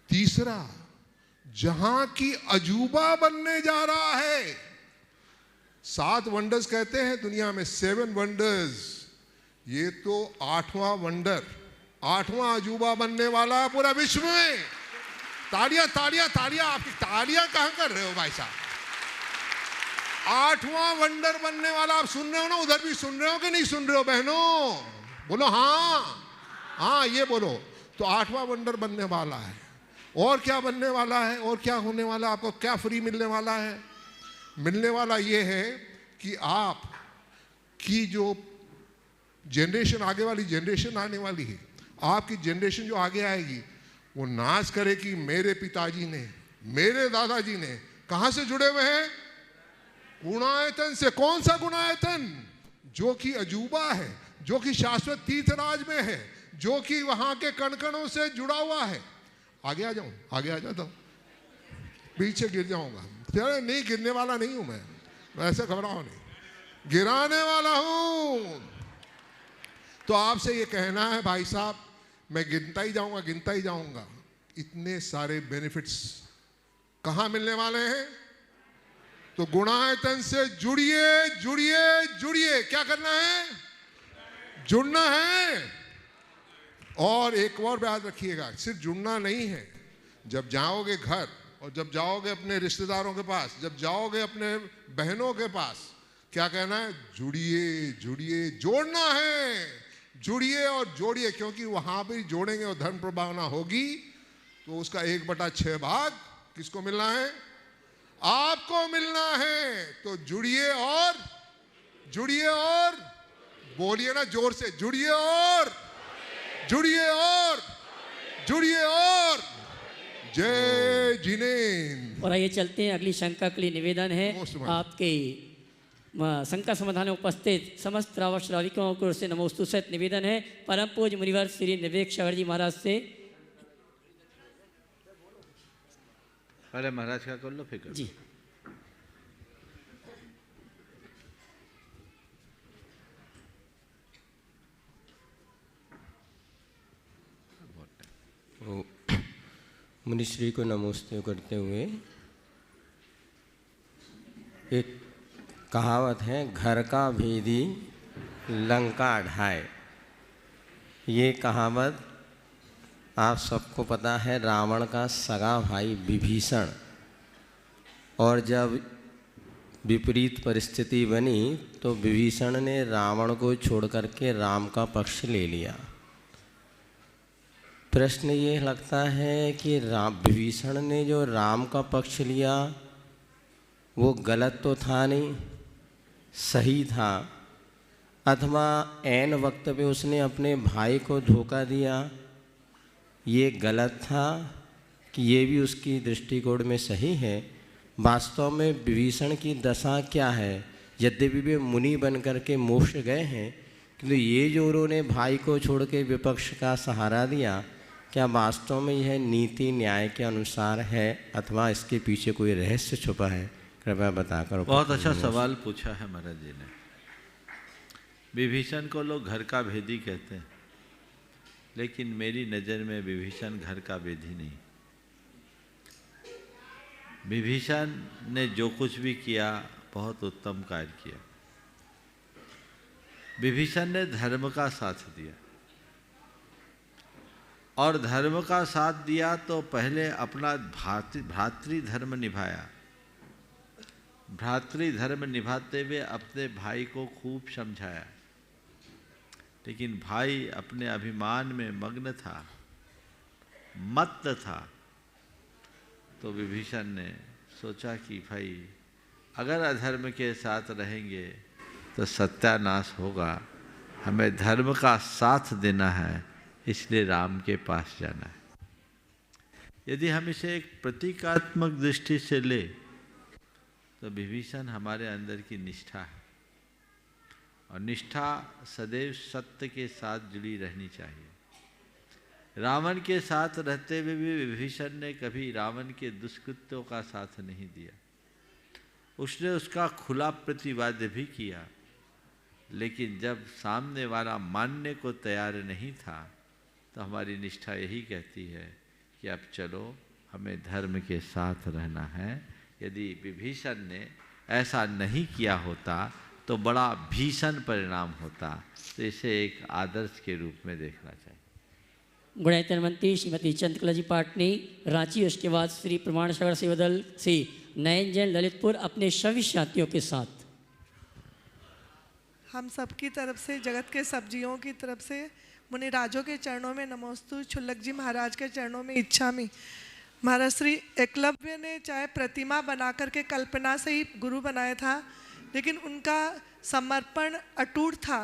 तीसरा, जहां की अजूबा बनने जा रहा है। 7 वंडर्स कहते हैं दुनिया में, 7 वंडर्स। ये तो 8वां वंडर, 8वां अजूबा बनने वाला है पूरा विश्व में। तालियां तालियां तालियां, आपकी तालियां कहां कर रहे हो भाई साहब? 8वां वंडर बनने वाला। आप सुन रहे हो ना? उधर भी सुन रहे हो कि नहीं सुन रहे हो बहनों? बोलो हाँ, ये बोलो। तो 8वां वंडर बनने वाला है। और क्या बनने वाला है? और क्या होने वाला है? आपको क्या फ्री मिलने वाला है? मिलने वाला ये है कि आप की जो जनरेशन, आगे वाली जनरेशन आने वाली है, आपकी जनरेशन जो आगे आएगी, वो नाच करे कि मेरे पिताजी ने, मेरे दादाजी ने कहां से जुड़े हुए हैं? गुणायतन से। कौन सा गुणायतन? जो कि अजूबा है, जो कि शाश्वत तीर्थराज में है, जो कि वहां के कणकणों से जुड़ा हुआ है। आगे आ जाऊं? आगे आ जाता हूं, पीछे गिर जाऊंगा। नहीं, गिरने वाला नहीं हूं मैं, वैसे घबराओ नहीं, गिराने वाला हूं। तो आपसे ये कहना है भाई साहब, मैं गिनता ही जाऊंगा। इतने सारे बेनिफिट्स कहां मिलने वाले हैं? तो गुणायतन से जुड़िए। क्या करना है? जुड़ना है। और एक और बात रखिएगा, सिर्फ जुड़ना नहीं है। जब जाओगे घर, और जब जाओगे अपने रिश्तेदारों के पास, जब जाओगे अपने बहनों के पास, क्या कहना है? जुड़िए। जोड़ना है। जुड़िए और जोड़िए, क्योंकि वहां भी जोड़ेंगे और धर्म प्रभावना होगी तो उसका 1/6 भाग किसको मिलना है? आपको मिलना है। तो जुड़िए और बोलिए ना जोर से, जुड़िए और जय जिनेन्द्र। और आइए चलते हैं, अगली शंका के लिए निवेदन है आपके शंका समाधान में उपस्थित समस्त श्रावक श्राविकों की ओर से नमोस्तु सहित निवेदन है परम पूज्य मुनिवर श्री निर्वेक सागर जी महाराज से। पहले महाराज का कर लो, फिर कर जी। मुनिश्री को नमोस्तु करते हुए, एक कहावत है, घर का भेदी लंका ढाए। ये कहावत आप सबको पता है, रावण का सगा भाई विभीषण, और जब विपरीत परिस्थिति बनी तो विभीषण ने रावण को छोड़ करके राम का पक्ष ले लिया। प्रश्न ये लगता है कि विभीषण ने जो राम का पक्ष लिया वो गलत तो था नहीं, सही था, अथवा ऐन वक्त पे उसने अपने भाई को धोखा दिया, ये गलत था कि ये भी उसकी दृष्टिकोण में सही है? वास्तव में विभीषण की दशा क्या है? यद्यपि वे मुनि बन करके मोक्ष गए हैं, किंतु ये जो उन्होंने भाई को छोड़ के विपक्ष का सहारा दिया, क्या वास्तव में यह नीति न्याय के अनुसार है अथवा इसके पीछे कोई रहस्य छुपा है? कृपया बताकर। बहुत अच्छा सवाल पूछा है महाराज जी ने। विभीषण को लोग घर का भेदी कहते हैं, लेकिन मेरी नज़र में विभीषण घर का भेदी नहीं। विभीषण ने जो कुछ भी किया बहुत उत्तम कार्य किया। विभीषण ने धर्म का साथ दिया, और धर्म का साथ दिया तो पहले अपना भ्रातृधर्म निभाया। भ्रातृधर्म निभाते हुए अपने भाई को खूब समझाया, लेकिन भाई अपने अभिमान में मग्न था, मत्त था। तो विभीषण ने सोचा कि भाई अगर अधर्म के साथ रहेंगे तो सत्यानाश होगा, हमें धर्म का साथ देना है, इसलिए राम के पास जाना है। यदि हम इसे एक प्रतीकात्मक दृष्टि से ले तो विभीषण हमारे अंदर की निष्ठा है, और निष्ठा सदैव सत्य के साथ जुड़ी रहनी चाहिए। रावण के साथ रहते हुए भी विभीषण ने कभी रावण के दुष्कृत्यों का साथ नहीं दिया। उसने उसका खुला प्रतिवाद भी किया, लेकिन जब सामने वाला मानने को तैयार नहीं था तो हमारी निष्ठा यही कहती है कि अब चलो, हमें धर्म के साथ रहना है। यदि विभीषण ने ऐसा नहीं किया होता तो बड़ा भीषण परिणाम होता। तो इसे एक आदर्श के रूप में देखना चाहिए। गुणायतन मंत्री श्रीमती चंद्रकला जी पाटनी रांची, उसके बाद श्री प्रमाण सागर सेवा दल से नयन जैन ललितपुर अपने सभी साथियों के साथ। हम सबकी तरफ से, जगत के सब जीवों की तरफ से मुनि राजों के चरणों में नमोस्तु, क्षुल्लक जी महाराज के चरणों में इच्छामि। महाराज श्री एकलव्य ने चाहे प्रतिमा बना करके कल्पना से ही गुरु बनाया था, लेकिन उनका समर्पण अटूट था,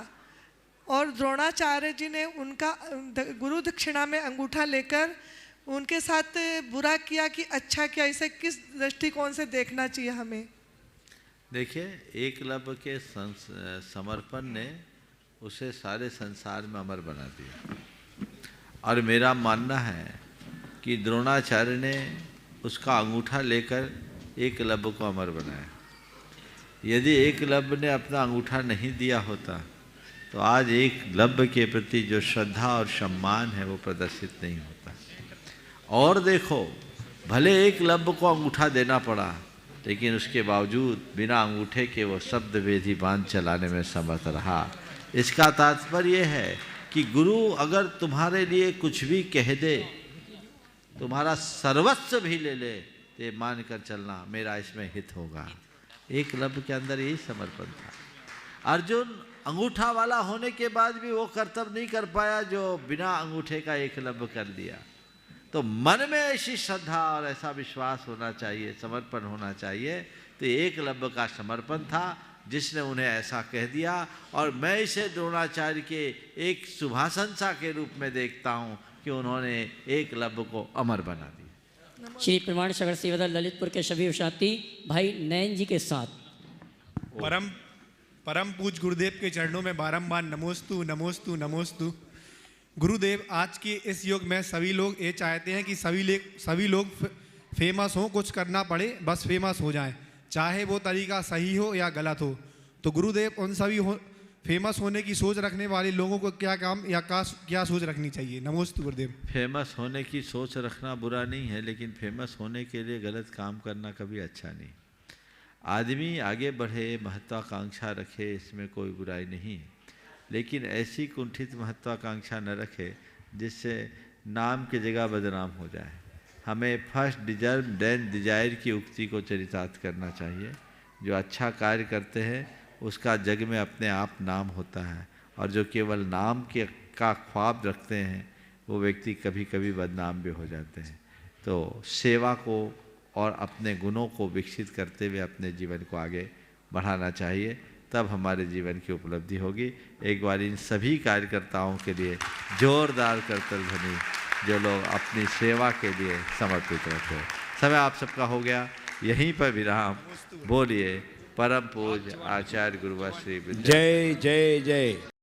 और द्रोणाचार्य जी ने उनका गुरु दक्षिणा में अंगूठा लेकर उनके साथ बुरा किया कि अच्छा किया। इसे किस दृष्टिकोण से देखना चाहिए हमें? देखिए, एकलव्य के समर्पण ने उसे सारे संसार में अमर बना दिया, और मेरा मानना है कि द्रोणाचार्य ने उसका अंगूठा लेकर एकलव्य को अमर बनाया। यदि एकलव्य ने अपना अंगूठा नहीं दिया होता तो आज एकलव्य के प्रति जो श्रद्धा और सम्मान है वो प्रदर्शित नहीं होता। और देखो, भले एकलव्य को अंगूठा देना पड़ा, लेकिन उसके बावजूद बिना अंगूठे के वो शब्द वेदी बांध चलाने में समर्थ रहा। इसका तात्पर्य है कि गुरु अगर तुम्हारे लिए कुछ भी कह दे, तुम्हारा सर्वस्व भी ले ले, तो ये मान कर चलना मेरा इसमें हित होगा। एकलव्य के अंदर यही समर्पण था। अर्जुन अंगूठा वाला होने के बाद भी वो कर्तव्य नहीं कर पाया जो बिना अंगूठे का एकलव्य कर दिया। तो मन में ऐसी श्रद्धा और ऐसा विश्वास होना चाहिए, समर्पण होना चाहिए। तो एकलव्य का समर्पण था जिसने उन्हें ऐसा कह दिया, और मैं इसे द्रोणाचार्य के एक शुभाशंसा के रूप में देखता हूँ कि उन्होंने एकलव्य को अमर बना दिया। श्री प्रमाण सागर सेवा दल ललितपुर के सभी साथी भाई नयन जी के साथ। परम पूज गुरुदेव के चरणों में बारंबार नमोस्तु नमोस्तु नमोस्तु। गुरुदेव, आज के इस युग में सभी लोग ये चाहते हैं कि सभी लोग फेमस हों, कुछ करना पड़े बस फेमस हो जाएं, चाहे वो तरीका सही हो या गलत हो। तो गुरुदेव, उन सभी फेमस होने की सोच रखने वाले लोगों को क्या काम या क्या सोच रखनी चाहिए? नमोस्तु गुरुदेव। फेमस होने की सोच रखना बुरा नहीं है, लेकिन फेमस होने के लिए गलत काम करना कभी अच्छा नहीं। आदमी आगे बढ़े, महत्वाकांक्षा रखे, इसमें कोई बुराई नहीं है, लेकिन ऐसी कुंठित महत्वाकांक्षा न रखे जिससे नाम की जगह बदनाम हो जाए। हमें फर्स्ट डिजर्व देन डिजायर की उक्ति को चरितार्थ करना चाहिए। जो अच्छा कार्य करते हैं उसका जग में अपने आप नाम होता है, और जो केवल नाम का ख्वाब रखते हैं वो व्यक्ति कभी कभी बदनाम भी हो जाते हैं। तो सेवा को और अपने गुणों को विकसित करते हुए अपने जीवन को आगे बढ़ाना चाहिए, तब हमारे जीवन की उपलब्धि होगी। एक बार इन सभी कार्यकर्ताओं के लिए जोरदार करतल ध्वनि, जो लोग अपनी सेवा के लिए समर्पित रहते हैं। समय आप सबका हो गया, यहीं पर विराम। बोलिए परम पूज्य आचार्य गुरुवर श्री विद्या। जय जय जय।